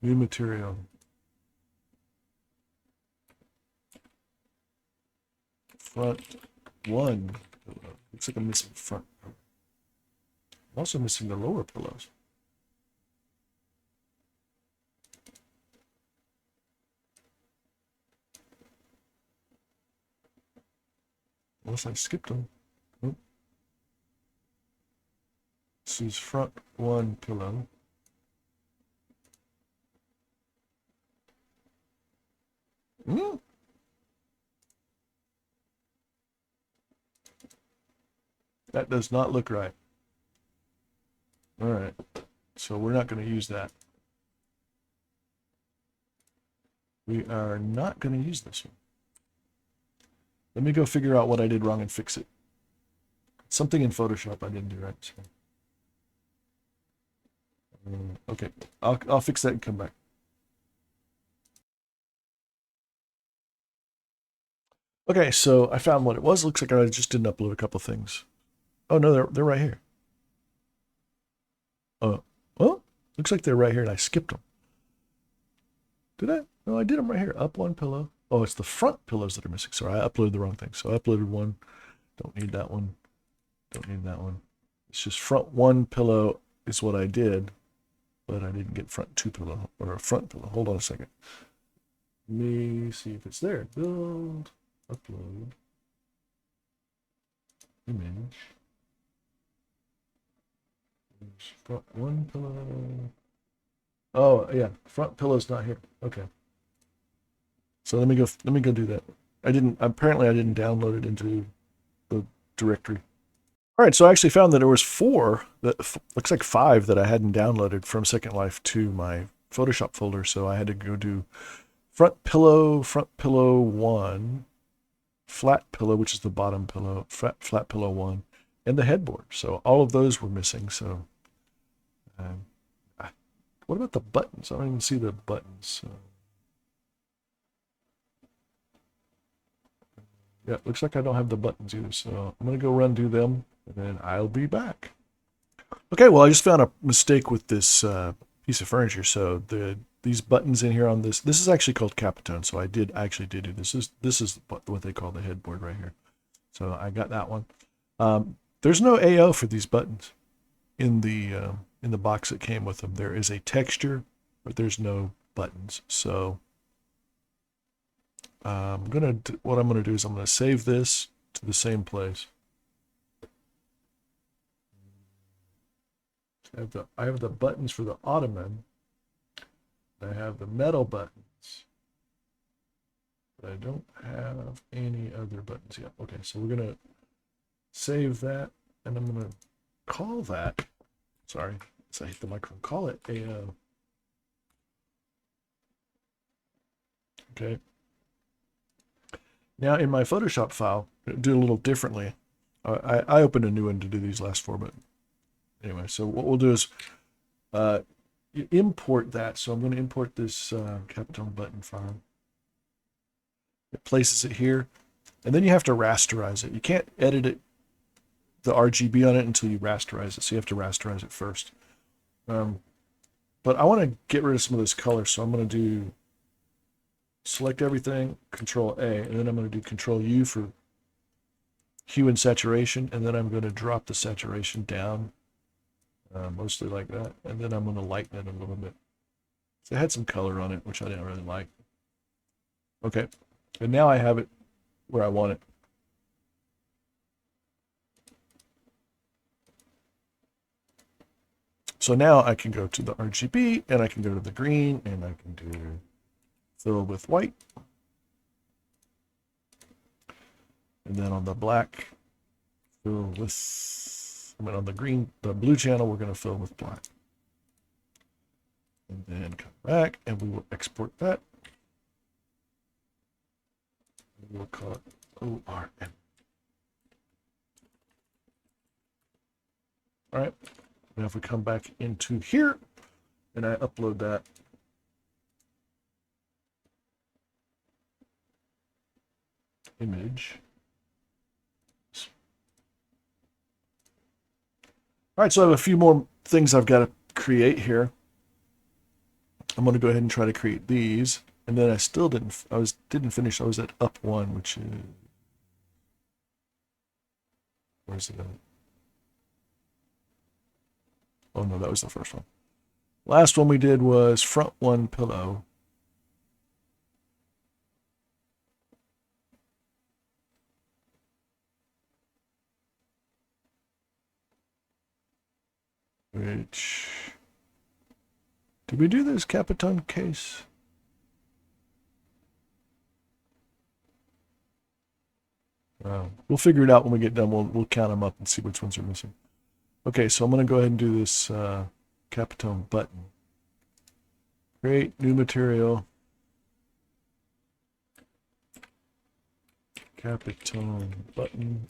new material. Front one pillow. Looks like I'm missing front. I'm also missing the lower pillows. Unless I skipped them. Nope. This is front one pillow. That does not look right. All right. So we're not going to use that. We are not going to use this one. Let me go figure out what I did wrong and fix it. Something in Photoshop I didn't do right. So. Okay, I'll fix that and come back. Okay, so I found what it was. Looks like I just didn't upload a couple things. Oh no, they're right here. Oh, well, looks like they're right here, and I skipped them. Did I? No, I did them right here. Up one pillow. Oh, it's the front pillows that are missing. Sorry, I uploaded the wrong thing. So I uploaded one. Don't need that one. Don't need that one. It's just front one pillow is what I did, but I didn't get front two pillow or a front pillow. Hold on a second. Let me see if it's there. Build, upload, image. Front one pillow. Oh yeah, front pillow's not here. Okay. So let me go do that. Apparently I didn't download it into the directory. All right, so I actually found that there was 4 that looks like 5 that I hadn't downloaded from Second Life to my Photoshop folder. So I had to go do front pillow 1, flat pillow, which is the bottom pillow, flat pillow 1, and the headboard. So all of those were missing. So what about the buttons? I don't even see the buttons. Yeah, it looks like I don't have the buttons either. So I'm going to go run do them, and then I'll be back. Okay, well, I just found a mistake with this piece of furniture. So these buttons in here on this is actually called Capitone. So I actually did do this. This is what they call the headboard right here. So I got that one. There's no AO for these buttons in the box that came with them. There is a texture, but there's no buttons. So what I'm gonna do is I'm gonna save this to the same place. I have the buttons for the ottoman. I have the metal buttons, but I don't have any other buttons yet. Okay, so we're gonna save that, and I'm gonna call that. Sorry, so I hit the microphone. Call it AO. Okay. Now in my Photoshop file, do it a little differently. I opened a new one to do these last 4, but anyway, so what we'll do is import that. So I'm going to import this Capitone button file. It places it here, and then you have to rasterize it. You can't edit it, the RGB on it, until you rasterize it. So you have to rasterize it first. But I want to get rid of some of this color, so I'm going to do select everything, Control A, and then I'm going to do Control U for hue and saturation, and then I'm going to drop the saturation down, mostly like that, and then I'm going to lighten it a little bit. So it had some color on it, which I didn't really like. Okay, and now I have it where I want it. So now I can go to the RGB, and I can go to the green, and I can do fill with white. And then on the black, fill with, I mean, on the blue channel, we're going to fill with black. And then come back and we will export that. We'll call it ORM. All right. Now if we come back into here and I upload that image. All right, so I have a few more things I've got to create here. I'm going to go ahead and try to create these, and then I still didn't finish. I was at up one, which is, where's it at? Oh no, that was the first one. Last one we did was front one pillow. Which, did we do this Capiton case? We'll figure it out when we get done. We'll count them up and see which ones are missing. Okay, so I'm going to go ahead and do this Capiton button. Create new material. Capiton button.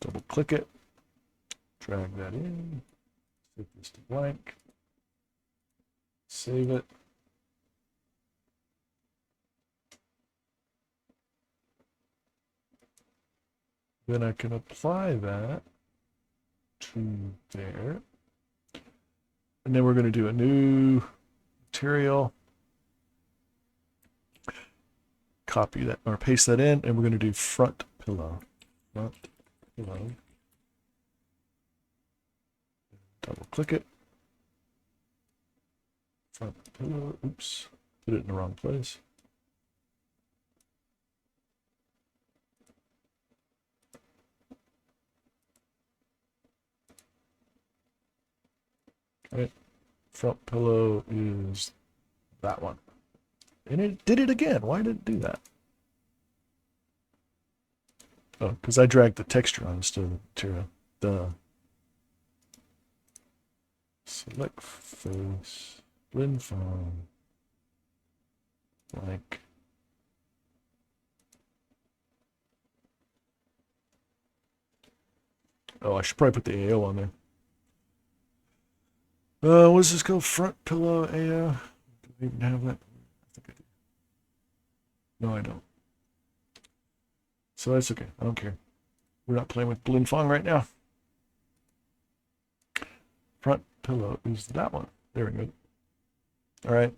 Double click it. Drag that in. Set this to blank. Save it. Then I can apply that to there. And then we're going to do a new material. Copy that or paste that in, and we're going to do front pillow. Front pillow. Double click it. Front pillow. Oops. Put it in the wrong place. Okay. Front pillow is that one. And it did it again. Why did it do that? Oh, because I dragged the texture on instead of the material. Duh. Select face, blend font, blank. Oh, I should probably put the AO on there. What is this called? Front pillow AO? Do I even have that? I think I do. No, I don't. So that's okay. I don't care. We're not playing with blend font right now. Front pillow is that one. There we go. All right.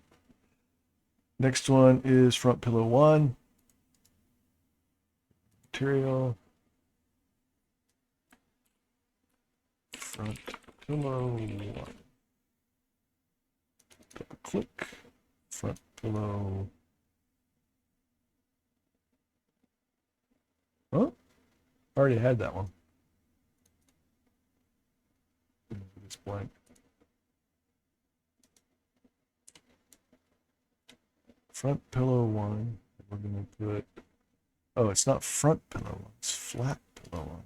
Next one is front pillow 1. Material. Front pillow 1. Double click. Front pillow. Oh, I already had that one. It's blank. Front pillow 1. We're going to put, oh, it's not front pillow 1, it's flat pillow 1.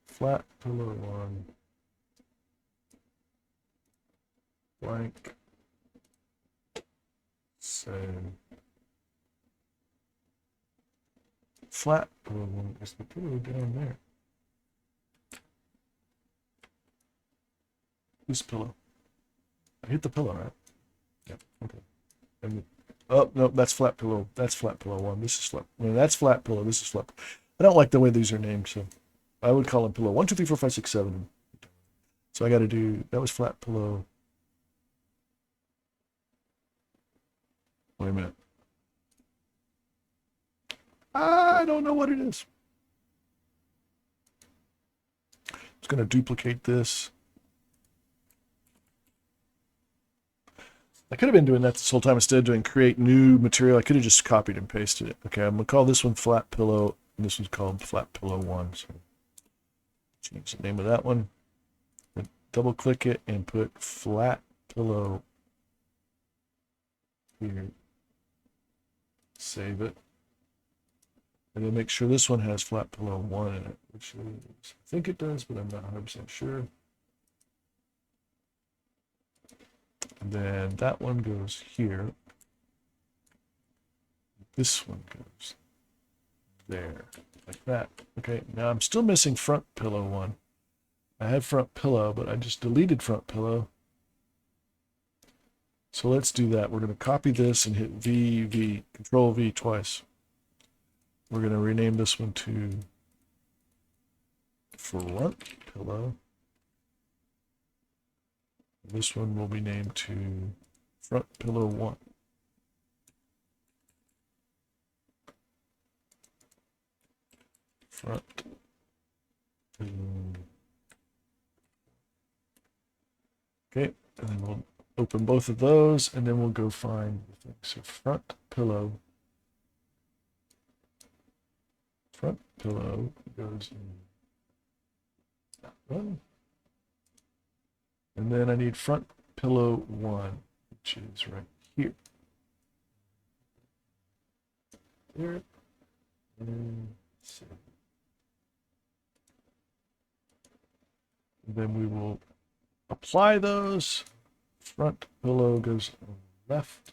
Flat pillow 1. Blank. So flat pillow 1 is the pillow down there. This pillow. I hit the pillow, right? Yep. Okay. And oh no, that's flat pillow. That's flat pillow 1. This is flat. No, that's flat pillow. This is flat. I don't like the way these are named, so I would call them pillow 1, 2, 3, 4, 5, 6, 7. So I got to do, that was flat pillow. Wait a minute. I don't know what it is. It's going to duplicate this. I could have been doing that this whole time instead of doing create new material. I could have just copied and pasted it. Okay, I'm going to call this one flat pillow, and this one's called flat pillow 1. So change the name of that one. double click it and put flat pillow here. Save it. And then make sure this one has flat pillow 1 in it, which is, I think it does, but I'm not 100% sure. And then that one goes here. This one goes there, like that. Okay, now I'm still missing front pillow 1. I have front pillow, but I just deleted front pillow. So let's do that. We're going to copy this and hit V, Control V twice. We're going to rename this one to front pillow. This one will be named to front pillow 1. Front. Okay, and then we'll open both of those, and then we'll go find the thing. So front pillow goes in that one. And then I need front pillow 1, which is right here. There. And then we will apply those. Front pillow goes on the left.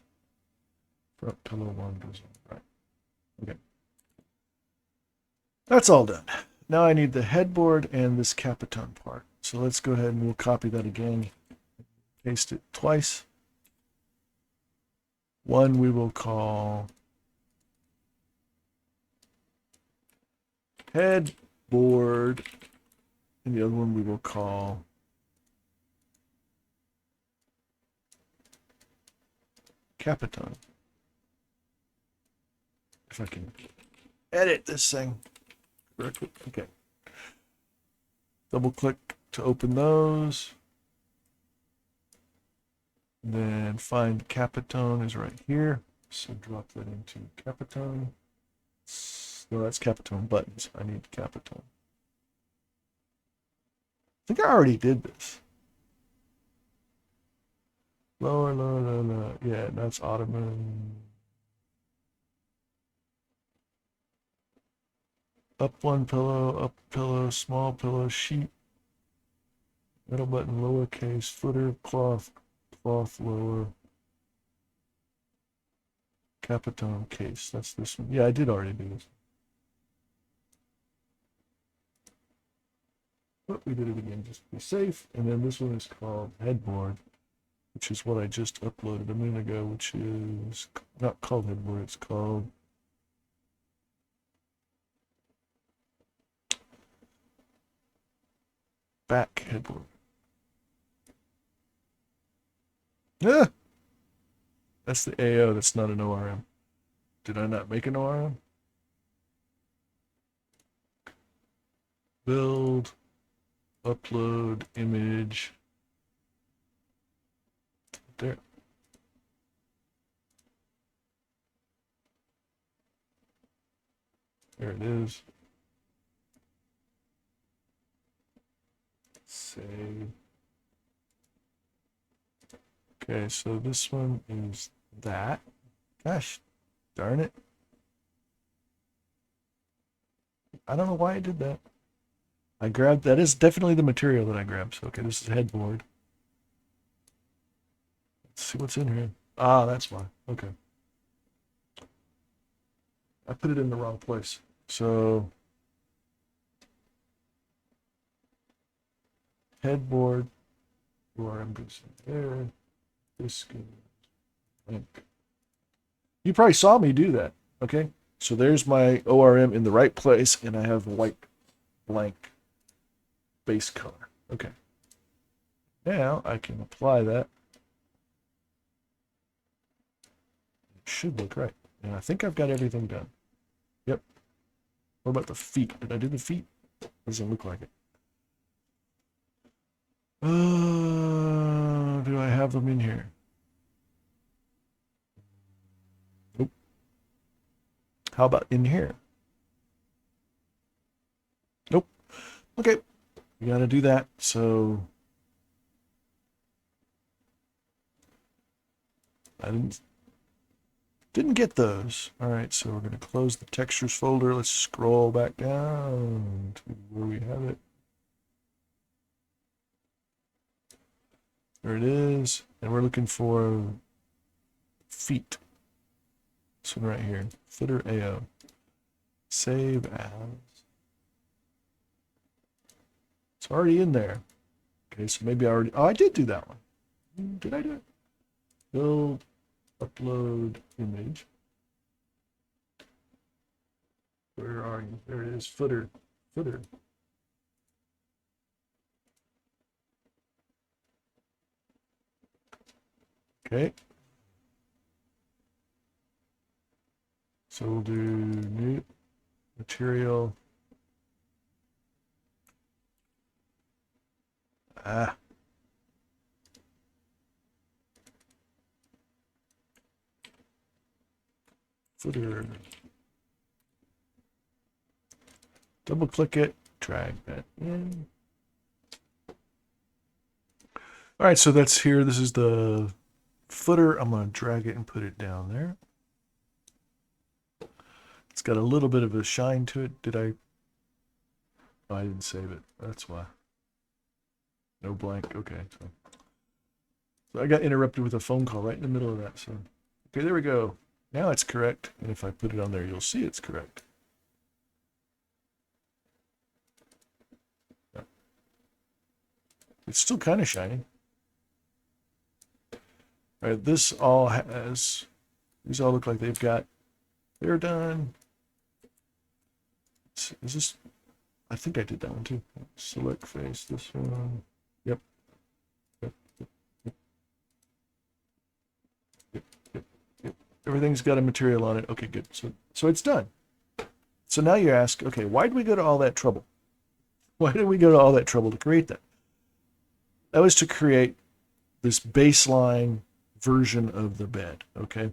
Front pillow 1 goes on the right. Okay. That's all done. Now I need the headboard and this capiton part. So let's go ahead and we'll copy that again. Paste it twice. One we will call headboard, and the other one we will call capiton. If I can edit this thing correctly. Okay. Double click to open those. And then find Capitone is right here. So drop that into Capitone. No, that's Capitone buttons. I need Capitone. I think I already did this. Lower, lower, lower, lower. Yeah, that's Ottoman. Up one pillow, up pillow, small pillow, sheet. Middle button, lowercase, footer, cloth, cloth, lower. Capitone case. That's this one. Yeah, I did already do this. But we did it again just to be safe. And then this one is called headboard, which is what I just uploaded a minute ago, which is not called headboard, it's called back headboard. Ah! That's the AO, that's not an ORM. Did I not make an ORM? Build, upload, image. There. There it is. Save. Okay, so this one is that. Gosh, darn it. I don't know why I did that. I grabbed, that is definitely the material that I grabbed. So, okay, this is headboard. Let's see what's in here. Ah, that's why. Okay. I put it in the wrong place. So, headboard, ORM goes in there. This goes blank. You probably saw me do that. Okay. So there's my ORM in the right place, and I have white blank base color. Okay. Now I can apply that. It should look right. And I think I've got everything done. Yep. What about the feet? Did I do the feet? Doesn't look like it. Do I have them in here? Nope. How about in here? Nope. Okay. We got to do that. So I didn't get those. All right, so we're going to close the textures folder. Let's scroll back down to where we have it. There it is. And we're looking for feet. This one right here. Footer AO. Save as. It's already in there. Okay, so maybe I already... Oh, I did do that one. Did I do it? Build, upload, image. Where are you? There it is. Footer. Footer. Okay. So we'll do new material. Footer. Double click it, drag that in. All right, so that's here. This is the footer. I'm going to drag it and put it down there. It's got a little bit of a shine to it. Did I? Oh, I didn't save it. That's why. No blank. Okay. So I got interrupted with a phone call right in the middle of that. So, okay, there we go. Now it's correct. And if I put it on there, you'll see it's correct. It's still kind of shiny. All right, this all has, these all look like they're done. Is this, I think I did that one too. Select face, this one. Yep. Yep. Everything's got a material on it. Okay, good. So it's done. So now you ask, okay, why did we go to all that trouble? Why did we go to all that trouble to create that? That was to create this baseline version of the bed, okay?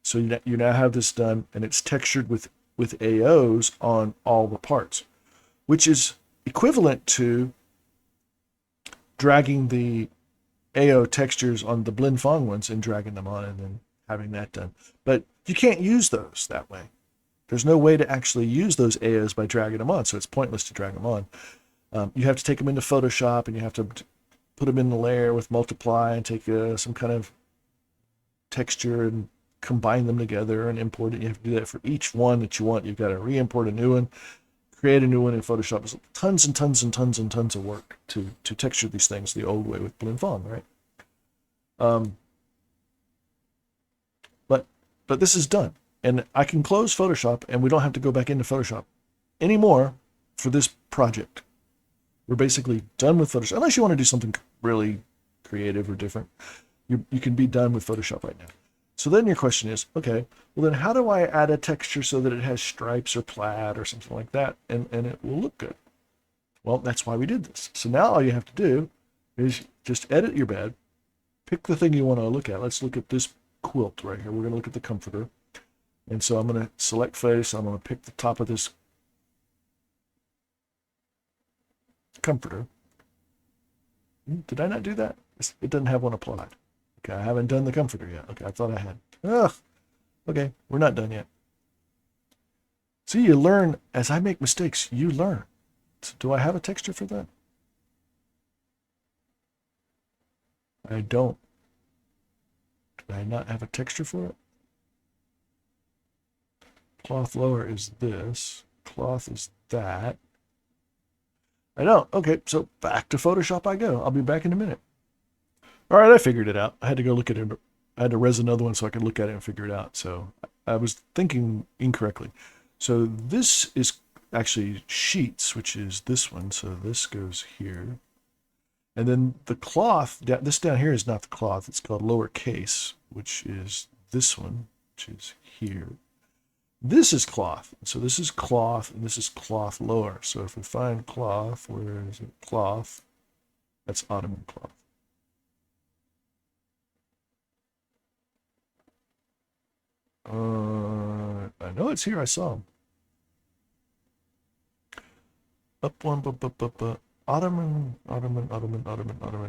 So you now have this done, and it's textured with AOs on all the parts, which is equivalent to dragging the AO textures on the Blend Fong ones and dragging them on and then having that done. But you can't use those that way. There's no way to actually use those AOs by dragging them on, so it's pointless to drag them on. You have to take them into Photoshop, and you have to put them in the layer with multiply and take some kind of texture and combine them together and import it. You have to do that for each one that you want. You've got to re-import a new one, create a new one in Photoshop. It's tons and tons and tons and tons of work to texture these things the old way with Blend Fong, right? But this is done. And I can close Photoshop, and we don't have to go back into Photoshop anymore for this project. We're basically done with Photoshop. Unless you want to do something really creative or different, you can be done with Photoshop right now. So then your question is, okay, well then how do I add a texture so that it has stripes or plaid or something like that, and it will look good? Well, that's why we did this. So now all you have to do is just edit your bed, pick the thing you want to look at. Let's look at this quilt right here. We're going to look at the comforter. And so I'm going to select face. I'm going to pick the top of this comforter. Did I not do that? It doesn't have one applied. Okay, I haven't done the comforter yet. Okay, I thought I had. Ugh. Okay, we're not done yet. See, you learn. As I make mistakes, you learn. So do I have a texture for that? I don't. Do I not have a texture for it? Cloth lower is this. Cloth is that. I don't. Okay, so back to Photoshop I go. I'll be back in a minute. All right, I figured it out. I had to go look at it. I had to res another one so I could look at it and figure it out. So I was thinking incorrectly. So this is actually sheets, which is this one. So this goes here. And then the cloth, this down here is not the cloth. It's called lowercase, which is this one, which is here. This is cloth. So this is cloth, and this is cloth lower. So if we find cloth, where is it? Cloth. That's ottoman cloth. I know it's here. I saw them. Up one, ottoman,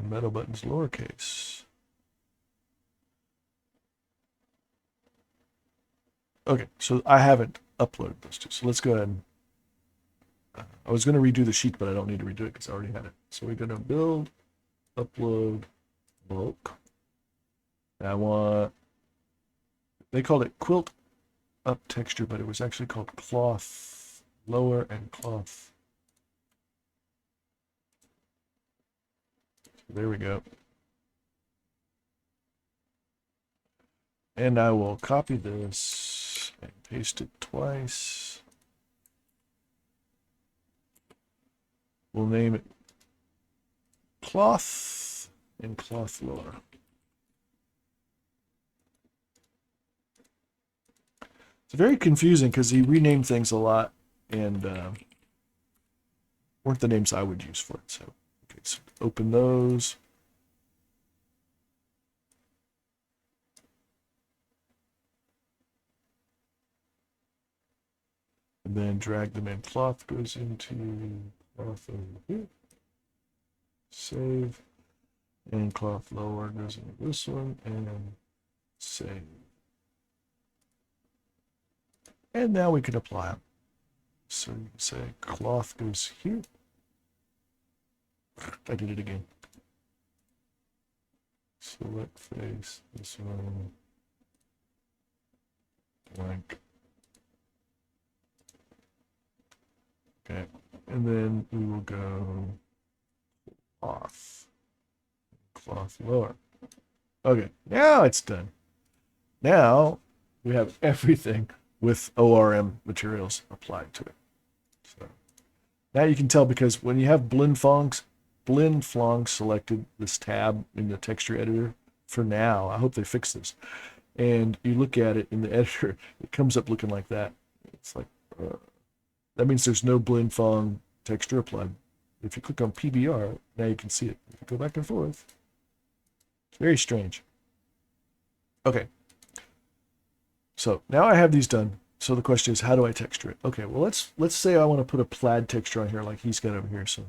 metal buttons, lowercase. Okay, so I haven't uploaded those two. So let's go ahead and I was going to redo the sheet, but I don't need to redo it because I already had it. So we're going to build, upload, bulk. I want, they called it quilt up texture, but it was actually called cloth lower and cloth. There we go. And I will copy this and paste it twice. We'll name it cloth and cloth lower. It's very confusing because he renamed things a lot and weren't the names I would use for it. So, okay, so open those. And then drag them in. Cloth goes into cloth over here. Save. And cloth lower goes into this one and save. And now we can apply them. So you can say cloth goes here. I did it again. Select face, this one, blank. Okay, and then we will go cloth lower. Okay, now it's done. Now we have everything with ORM materials applied to it. So now you can tell because when you have blend Flong selected this tab in the texture editor for now, I hope they fix this. And you look at it in the editor, it comes up looking like that. It's like, that means there's no blend Flong texture applied. If you click on PBR, now you can see it. If you go back and forth, it's very strange. Okay. So now I have these done. So the question is, how do I texture it? Okay, well, let's say I want to put a plaid texture on here like he's got over here. So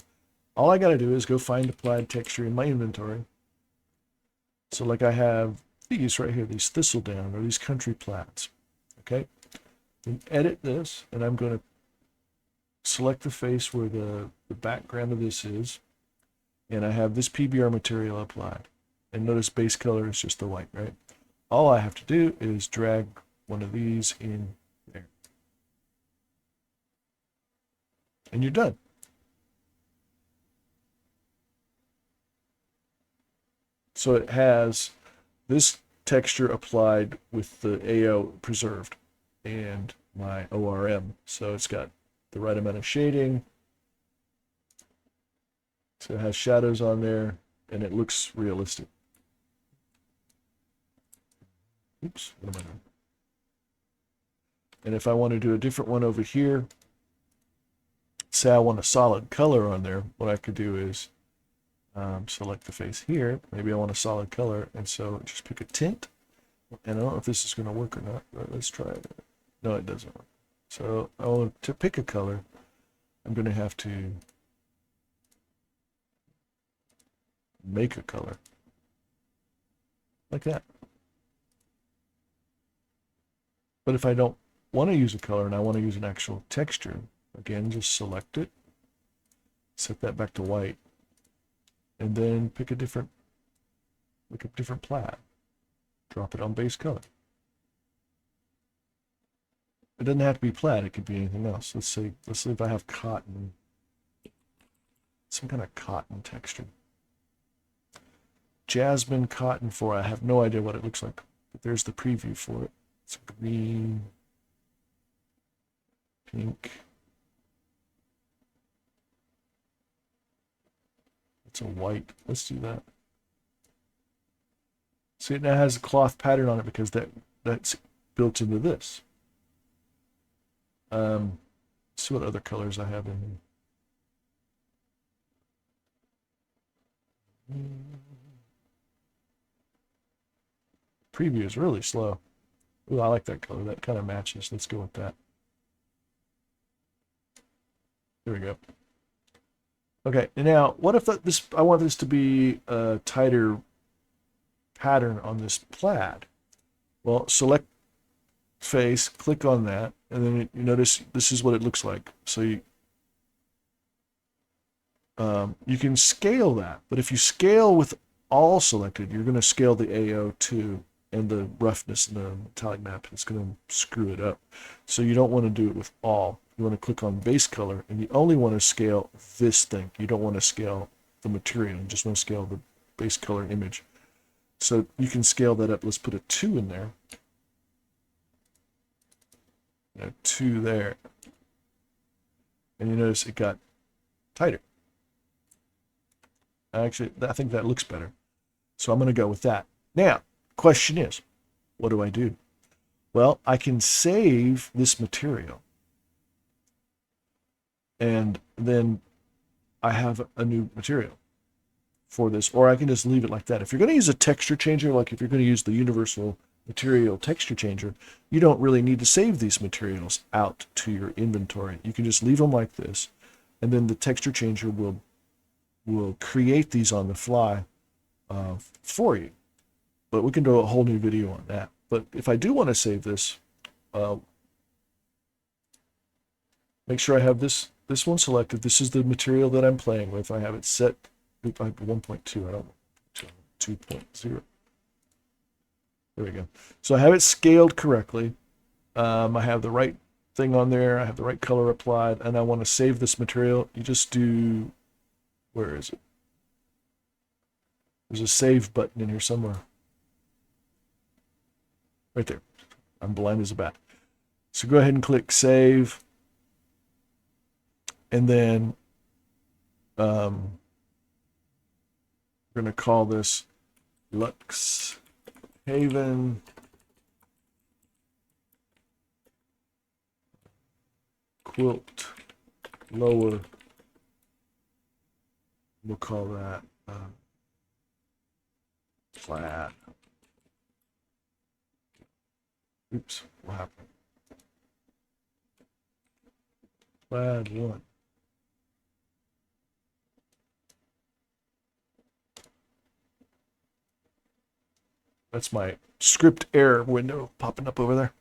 all I got to do is go find a plaid texture in my inventory. So like I have these right here, these thistledown or these country plaids. Okay, then edit this, and I'm going to select the face where the background of this is, and I have this PBR material applied. And notice base color is just the white, right? All I have to do is drag one of these in there. And you're done. So it has this texture applied with the AO preserved and my ORM. So it's got the right amount of shading. So it has shadows on there and it looks realistic. Oops, what am I doing? And if I want to do a different one over here, say I want a solid color on there, what I could do is select the face here. Maybe I want a solid color, and so just pick a tint. And I don't know if this is going to work or not, but let's try it. No, it doesn't work. So I want to pick a color. I'm going to have to make a color like that. But if I don't want to use a color and I want to use an actual texture, again, just select it, set that back to white, and then pick a different plaid. Drop it on base color. It doesn't have to be plaid, it could be anything else. Let's see if I have cotton, some kind of cotton texture. Jasmine cotton 4, I have no idea what it looks like, but there's the preview for it. It's green, pink. It's a white. Let's do that. See, it now has a cloth pattern on it because that's built into this. Let's see what other colors I have in here. Preview is really slow. Ooh, I like that color. That kind of matches. Let's go with that. There we go. Okay, now what if I want this to be a tighter pattern on this plaid? Well, select face, click on that, and then you notice this is what it looks like. So you can scale that, but if you scale with all selected, you're going to scale the AO too, and the roughness and the metallic map. It's going to screw it up. So you don't want to do it with all. You want to click on base color, and you only want to scale this thing. You don't want to scale the material. You just want to scale the base color image. So you can scale that up. Let's put a 2 in there. A 2 there. And you notice it got tighter. Actually, I think that looks better. So I'm going to go with that. Now, question is, what do I do? Well, I can save this material. And then I have a new material for this. Or I can just leave it like that. If you're going to use a texture changer, like if you're going to use the universal material texture changer, you don't really need to save these materials out to your inventory. You can just leave them like this. And then the texture changer will create these on the fly for you. But we can do a whole new video on that. But if I do want to save this, make sure I have this one selected. This is the material that I'm playing with. I have it set. I have 1.2. I don't know. 2.0. There we go. So I have it scaled correctly. I have the right thing on there. I have the right color applied, and I want to save this material. You just do. Where is it? There's a save button in here somewhere. Right there. I'm blind as a bat. So go ahead and click save. And then we're going to call this Lux Haven Quilt Lower. We'll call that flat. Oops, what happened? Flat 1. That's my script error window popping up over there.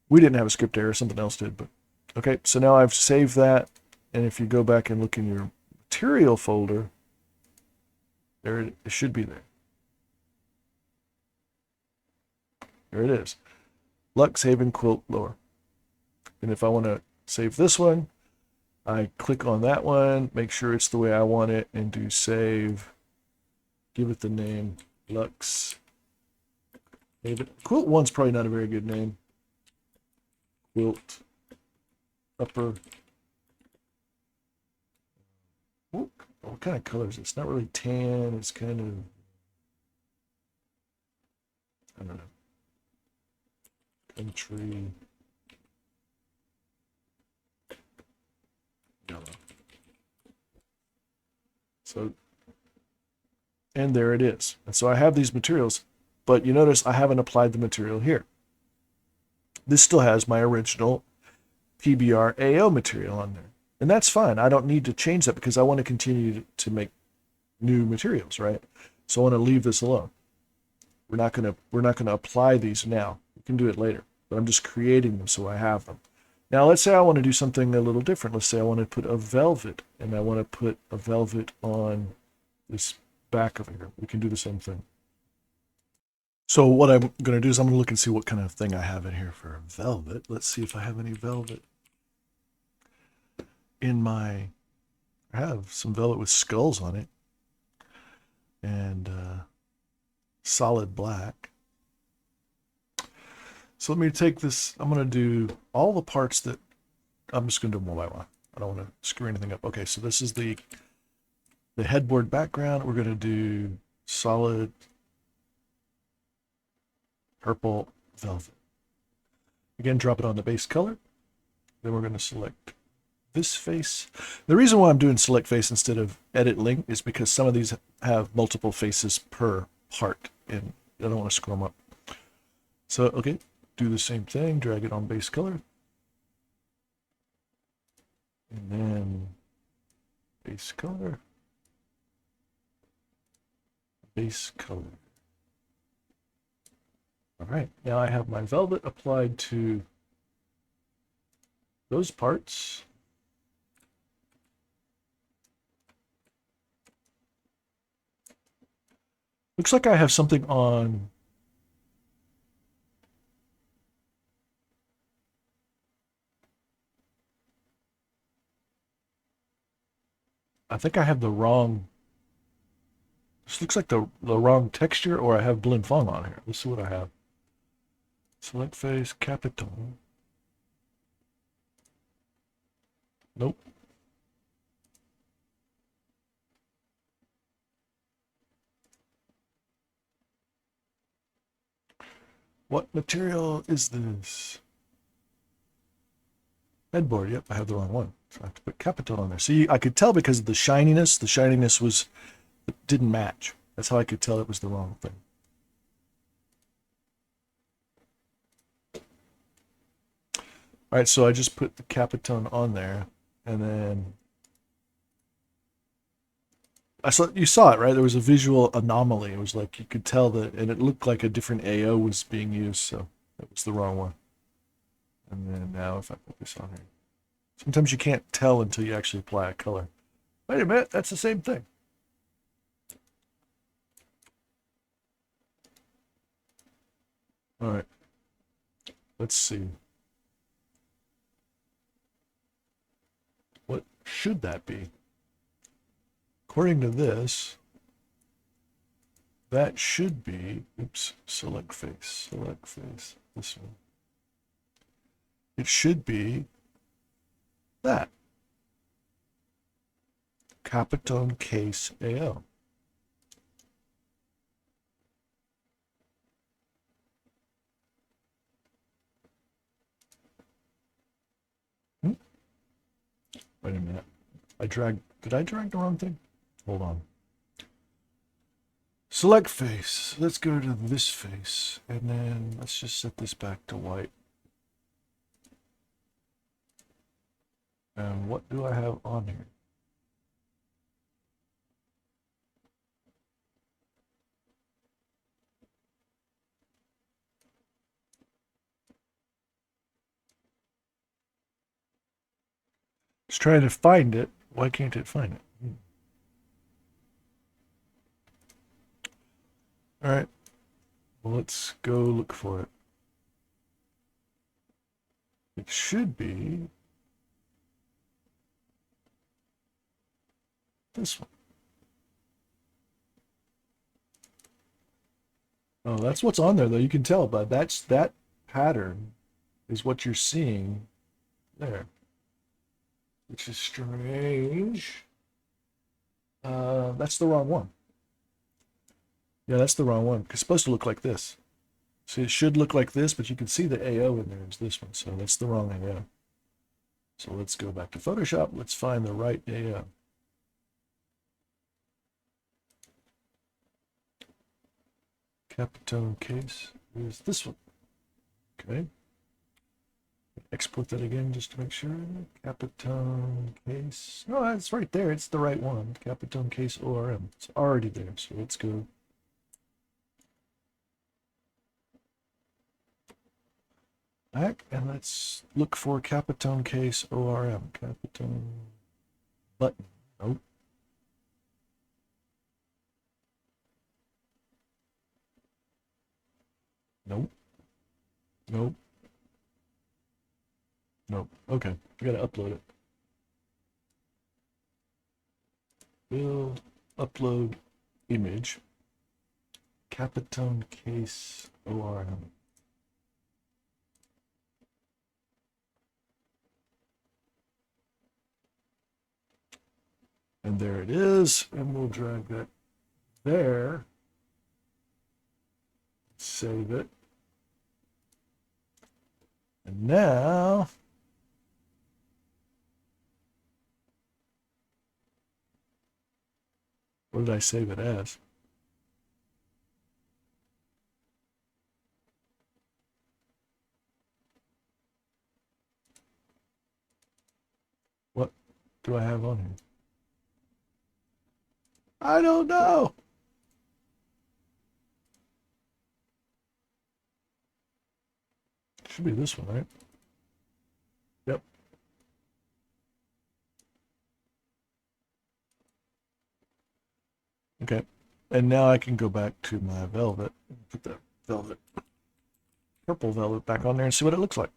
We didn't have a script error, something else did, but okay. So now I've saved that, and if you go back and look in your material folder, there it should be there. There it is. Lux Haven Quilt Lower. And if I want to save this one, I click on that one, make sure it's the way I want it, and do save. Give it the name Lux Haven. Quilt 1's probably not a very good name. Quilt Upper. What kind of color is it? It's not really tan. It's kind of, I don't know. Country yellow. So, and there it is. And so I have these materials, but you notice I haven't applied the material here. This still has my original PBR AO material on there. And that's fine. I don't need to change that because I want to continue to make new materials, right? So I want to leave this alone. We're not going to apply these now. We can do it later, but I'm just creating them so I have them. Now let's say I want to do something a little different. Let's say I want to put a velvet, and I want to put a velvet on this back of here. We can do the same thing. So what I'm going to do is I'm going to look and see what kind of thing I have in here for velvet. Let's see if I have any velvet. I have some velvet with skulls on it and solid black. So let me take this. I'm going to do all the parts that I'm just going to do them one by one. I don't want to screw anything up. Okay, so this is the headboard background. We're going to do solid purple velvet. Again, drop it on the base color. Then we're going to select this face. The reason why I'm doing select face instead of edit link is because some of these have multiple faces per part, and I don't want to screw them up. So, okay, do the same thing, drag it on base color. And then base color. Base color. All right, now I have my velvet applied to those parts. Looks like I have something on. I think I have the wrong. This looks like the wrong texture, or I have blend fong on here. Let's see what I have. Select face, Capiton. Nope. What material is this? Headboard. Yep, I have the wrong one. So I have to put Capiton on there. See, I could tell because of the shininess. The shininess didn't match. That's how I could tell it was the wrong thing. All right, so I just put the Capiton on there, and then you saw it, right? There was a visual anomaly. It was like you could tell that, and it looked like a different AO was being used, so that was the wrong one. And then now if I put this on here, sometimes you can't tell until you actually apply a color. Wait a minute, that's the same thing. All right, let's see. What should that be? According to this, that should be, oops, select face, this one. It should be that. Capiton case AO. Wait a minute. Did I drag the wrong thing? Hold on. Select face. Let's go to this face. And then let's just set this back to white. And what do I have on here? Just trying to find it. Why can't it find it? All right. Well, let's go look for it. It should be this one. Oh, that's what's on there, though. You can tell, but that pattern is what you're seeing there, which is strange. That's the wrong one. Yeah, that's the wrong one. It's supposed to look like this. See, it should look like this, but you can see the AO in there is this one, so that's the wrong AO. So let's go back to Photoshop. Let's find the right AO. Capitone case is this one. Okay. Export that again just to make sure. Capitone case. No, it's right there. It's the right one. Capitone case ORM. It's already there. So let's go. Back and let's look for Capitone case ORM. Capitone button. Nope. Nope. Nope. Nope. Okay. I gotta upload it. Build, upload, image. Capitone case ORM. And there it is. And we'll drag that there. Save it. And now, what did I save it as? What do I have on here? I don't know. Should be this one, right? Yep. Okay. And now I can go back to my velvet and put that velvet, purple velvet back on there and see what it looks like.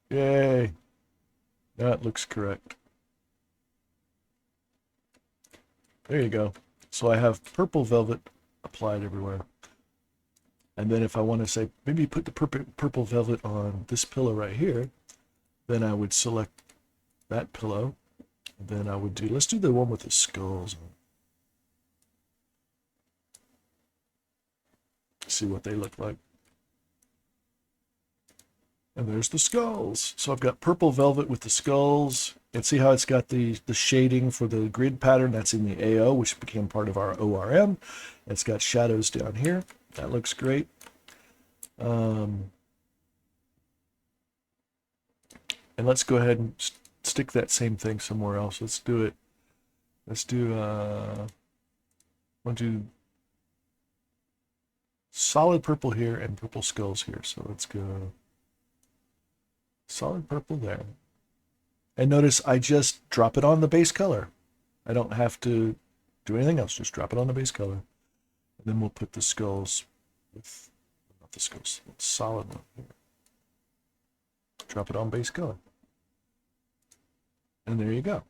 Yay. That looks correct. There you go. So I have purple velvet applied everywhere. And then if I want to say, maybe put the purple velvet on this pillow right here, then I would select that pillow. And then I would do, let's do the one with the skulls on. See what they look like. And there's the skulls. So I've got purple velvet with the skulls. And see how it's got the shading for the grid pattern. That's in the AO, which became part of our ORM. It's got shadows down here. That looks great. And let's go ahead and stick that same thing somewhere else. Let's do it. Let's do, we'll do solid purple here and purple skulls here. So let's go solid purple there. And notice I just drop it on the base color. I don't have to do anything else. Just drop it on the base color. And then we'll put the skulls with, not the skulls, solid one here. Drop it on base color. And there you go.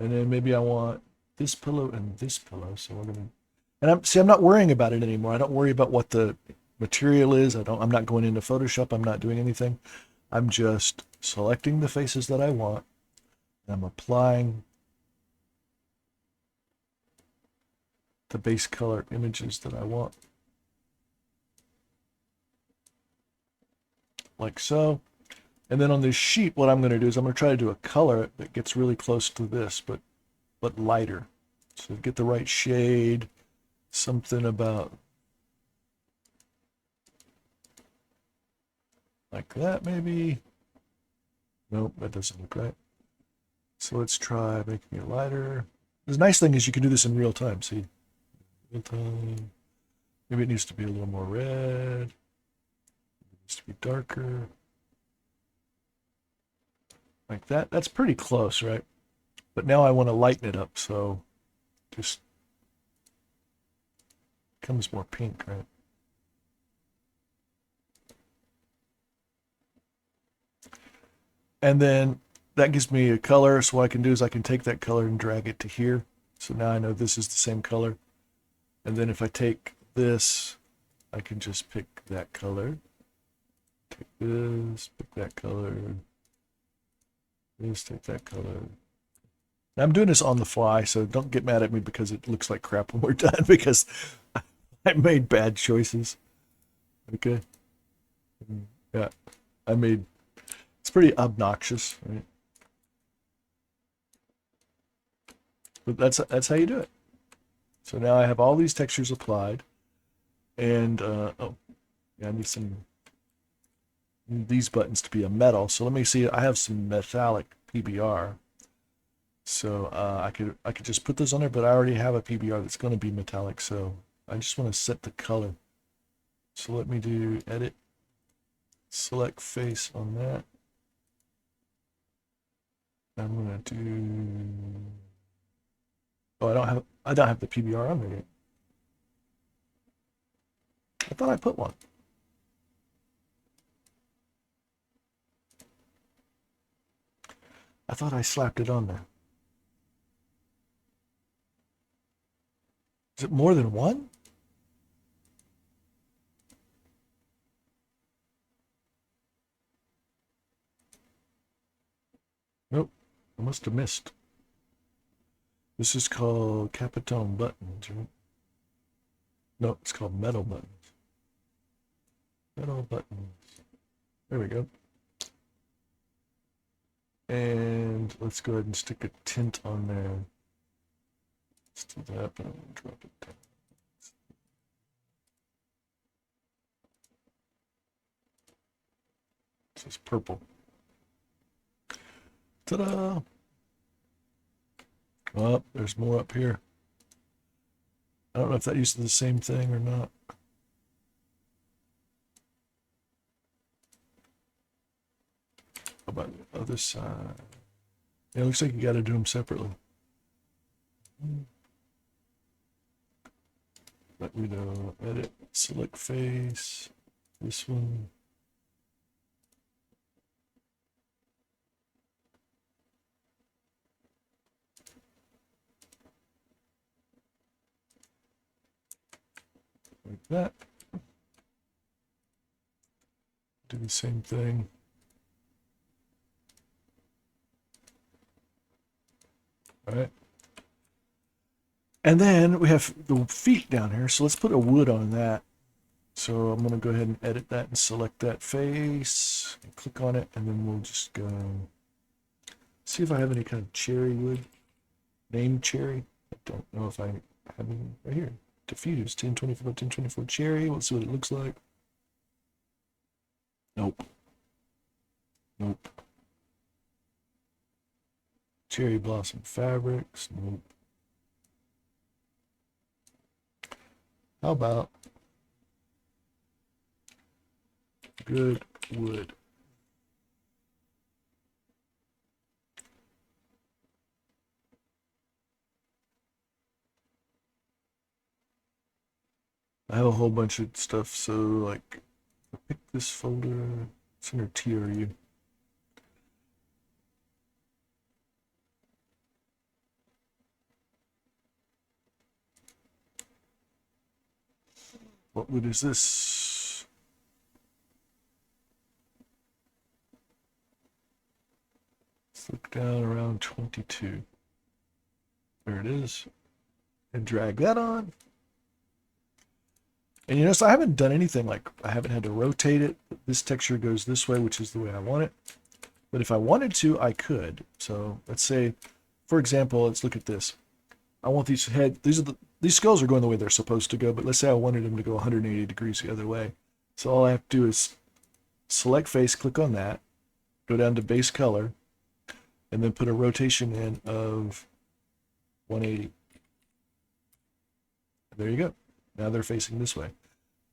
And then maybe I want this pillow and this pillow. So we're gonna, and I'm not worrying about it anymore. I don't worry about what the material is. I'm not going into Photoshop. I'm not doing anything. I'm just selecting the faces that I want. And I'm applying the base color images that I want. Like so. And then on this sheet, what I'm going to do is I'm going to try to do a color that gets really close to this, but lighter. So get the right shade, something about like that maybe. Nope, that doesn't look right. So let's try making it lighter. The nice thing is you can do this in real time. See, real time. Maybe it needs to be a little more red. It needs to be darker. Like that. That's pretty close, right? But now I want to lighten it up, so just becomes more pink, right? And then that gives me a color, so what I can do is I can take that color and drag it to here. So now I know this is the same color. And then if I take this, I can just pick that color. Take this, pick that color. This, take that color. Now I'm doing this on the fly, so don't get mad at me because it looks like crap when we're done, because I made bad choices. Okay. Yeah, it's pretty obnoxious, right? But that's how you do it. So now I have all these textures applied, and oh, yeah, I need these buttons to be a metal. So let me see. I have some metallic PBR, so I could just put those on there. But I already have a PBR that's going to be metallic, so I just want to set the color. So let me do edit, select face on that. I'm gonna do. Oh, I don't have the PBR on there yet. I thought I put one. I thought I slapped it on there. Is it more than one? Nope, I must have missed. This is called Capitone buttons, right? No, it's called metal buttons. Metal buttons. There we go. And let's go ahead and stick a tint on there. Let's do that, but I'm going to drop it down. This is purple. Ta-da! Oh, there's more up here. I don't know if that uses the same thing or not. How about the other side? Yeah, it looks like you got to do them separately. Let me know. Edit, select face. This one. Like that. Do the same thing. All right. And then we have the feet down here. So let's put a wood on that. So I'm going to go ahead and edit that and select that face. And click on it. And then we'll just go see if I have any kind of cherry wood. Named cherry. I don't know if I have any right here. Diffuse 1024 1024 cherry. Let's see what it looks like. Nope. Nope. Cherry blossom fabrics. Nope. How about good wood? I have a whole bunch of stuff, so like pick this folder. It's under TRU. What wood is this? Let's look down around 22. There it is. And drag that on. And you notice I haven't done anything, like I haven't had to rotate it. This texture goes this way, which is the way I want it. But if I wanted to, I could. So let's say, for example, let's look at this. I want these these skulls are going the way they're supposed to go, but let's say I wanted them to go 180 degrees the other way. So all I have to do is select face, click on that, go down to base color, and then put a rotation in of 180. There you go. Now they're facing this way.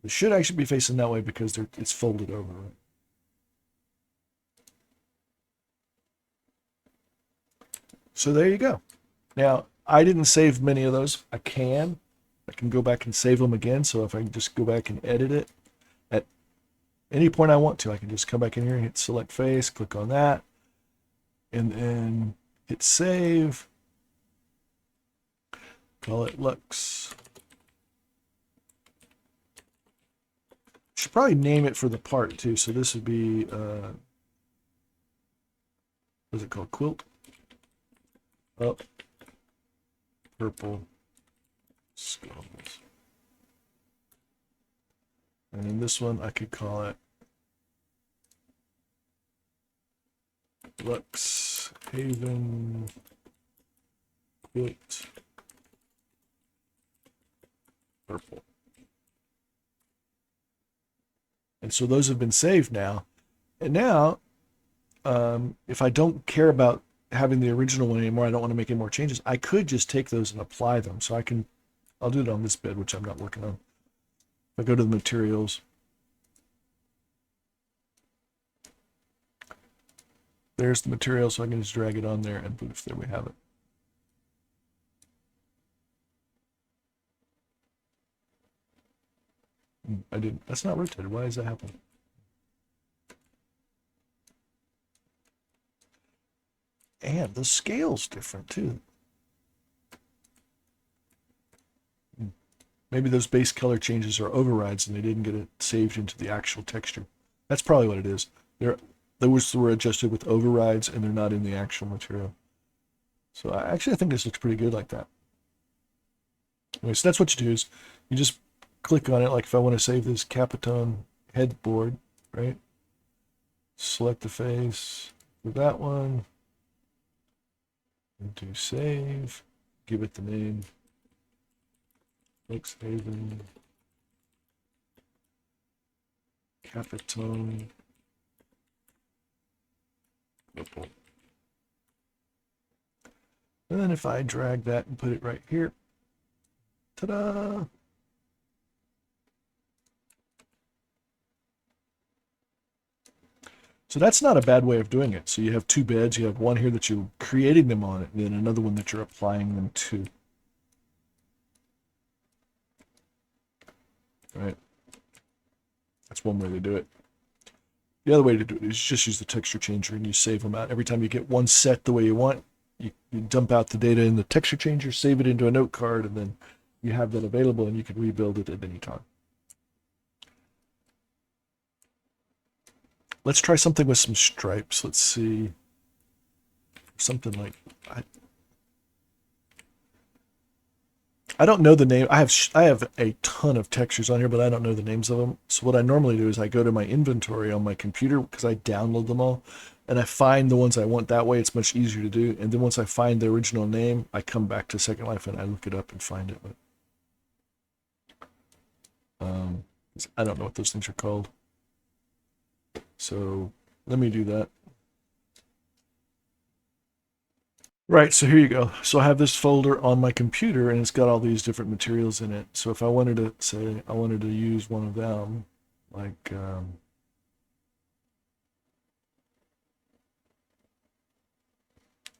They should actually be facing that way because it's folded over. Right? So there you go. Now, I didn't save many of those. I can go back and save them again. So if I can just go back and edit it at any point I want to, I can just come back in here and hit select face, click on that, and then hit save. Call it Lux. Should probably name it for the part too. So this would be what is it called? Quilt. Up. Purple skulls. And then this one I could call it Lux Haven Quilt Purple. And so those have been saved now. And now, if I don't care about having the original one anymore, I don't want to make any more changes, I could just take those and apply them. So I'll do it on this bed, which I'm not working on. If I go to the materials, there's the material, so I can just drag it on there and poof, there we have it. I didn't, that's not rotated. Why is that happening? And the scale's different too. Maybe those base color changes are overrides and they didn't get it saved into the actual texture. That's probably what it is. Those were adjusted with overrides and they're not in the actual material. So I think this looks pretty good like that. Anyway, so that's what you do is you just click on it. Like if I want to save this Capitone headboard, right? Select the face for that one. And do save. Give it the name. Lux Haven Capitone Purple. And then if I drag that and put it right here, Ta-da! So that's not a bad way of doing it. So you have two beds. You have one here that you're creating them on, and then another one that you're applying them to. Right? That's one way to do it. The other way to do it is just use the texture changer and you save them out. Every time you get one set the way you want, you dump out the data in the texture changer, save it into a note card, and then you have that available and you can rebuild it at any time. Let's try something with some stripes. Let's see. Something like... I don't know the name. I have a ton of textures on here, but I don't know the names of them. So what I normally do is I go to my inventory on my computer because I download them all, and I find the ones I want. That way it's much easier to do. And then once I find the original name, I come back to Second Life and I look it up and find it. But I don't know what those things are called. So let me do that. Right, so here you go. So I have this folder on my computer and it's got all these different materials in it. So if I wanted to say I wanted to use one of them, like I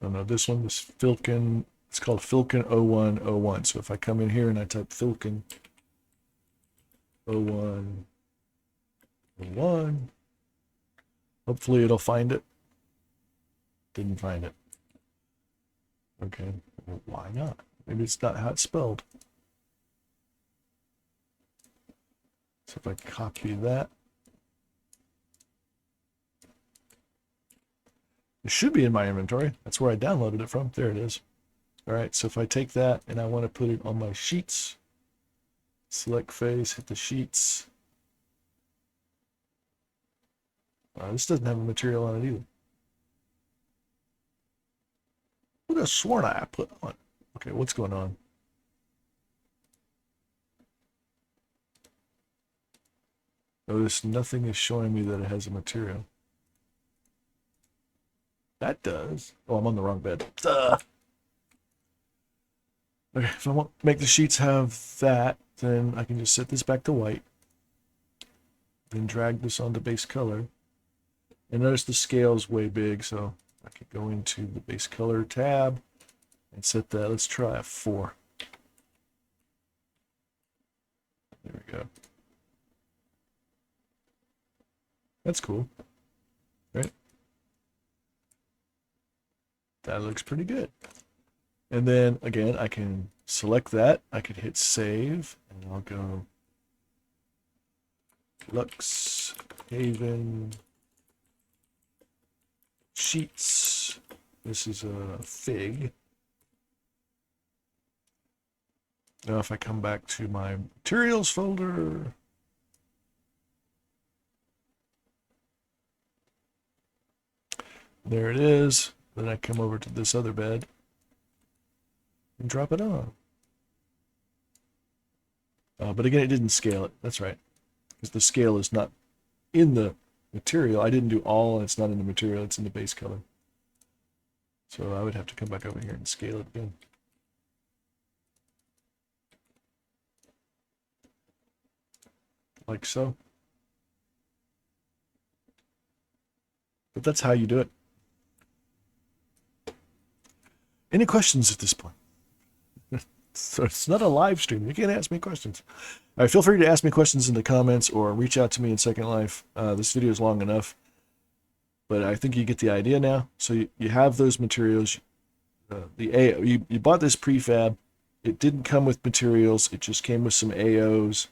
don't know, this one, this Filkin, it's called Filkin 0101. So if I come in here and I type Filkin 0101, hopefully it'll find it. Didn't find it. Okay, well, why not? Maybe it's not how it's spelled. So if I copy that, it should be in my inventory. That's where I downloaded it from. There it is. All right, so if I take that and I want to put it on my sheets, select face, hit the sheets. This doesn't have a material on it either. What a sworn I put on. Okay, what's going on? Notice nothing is showing me that it has a material. That does. Oh, I'm on the wrong bed. Okay, if I want to make the sheets have that, then I can just set this back to white. Then drag this onto base color. And notice the scale is way big, so I could go into the base color tab and set that. Let's try a 4. There we go. That's cool, right? That looks pretty good. And then again, I can select that. I could hit save, and I'll go Lux Haven Sheets. This is a fig. Now if I come back to my materials folder, there it is. Then I come over to this other bed and drop it on. But again, it didn't scale it. That's right. Because the scale is not in the material. I didn't do all, and it's not in the material. It's in the base color. So I would have to come back over here and scale it again. Like so. But that's how you do it. Any questions at this point? So it's not a live stream. You can't ask me questions. All right, feel free to ask me questions in the comments or reach out to me in Second Life. This video is long enough, but I think you get the idea now. So you have those materials. The AO, you bought this prefab. It didn't come with materials. It just came with some AOs.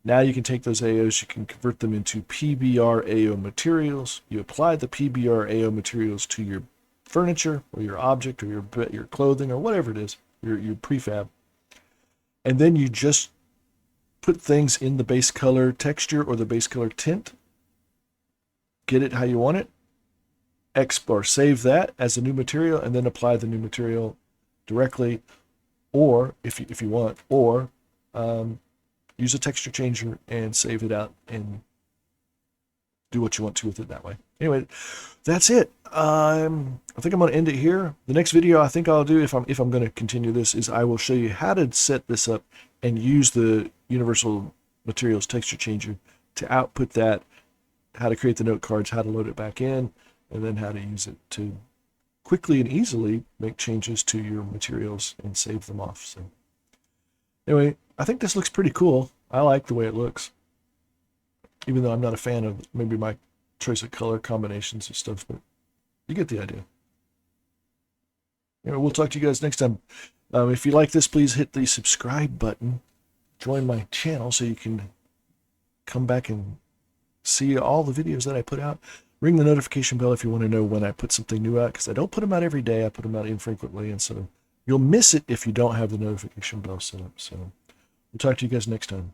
Now you can take those AOs, you can convert them into PBR AO materials. You apply the PBR AO materials to your furniture or your object or your clothing or whatever it is, your prefab. And then you just put things in the base color texture or the base color tint. Get it how you want it. Or save that as a new material and then apply the new material directly, or if you want, or use a texture changer and save it out and do what you want to with it that way. Anyway, that's it. I think I'm going to end it here. The next video I think I'll do, if I'm going to continue this, is I will show you how to set this up and use the Universal Materials texture changer to output that, how to create the note cards, how to load it back in, and then how to use it to quickly and easily make changes to your materials and save them off. So anyway, I think this looks pretty cool. I like the way it looks, even though I'm not a fan of maybe my choice of color combinations and stuff, but you get the idea. Anyway, we'll talk to you guys next time. If you like this, please hit the subscribe button. Join my channel so you can come back and see all the videos that I put out. Ring the notification bell if you want to know when I put something new out, because I don't put them out every day. I put them out infrequently, and so you'll miss it if you don't have the notification bell set up. So we'll talk to you guys next time.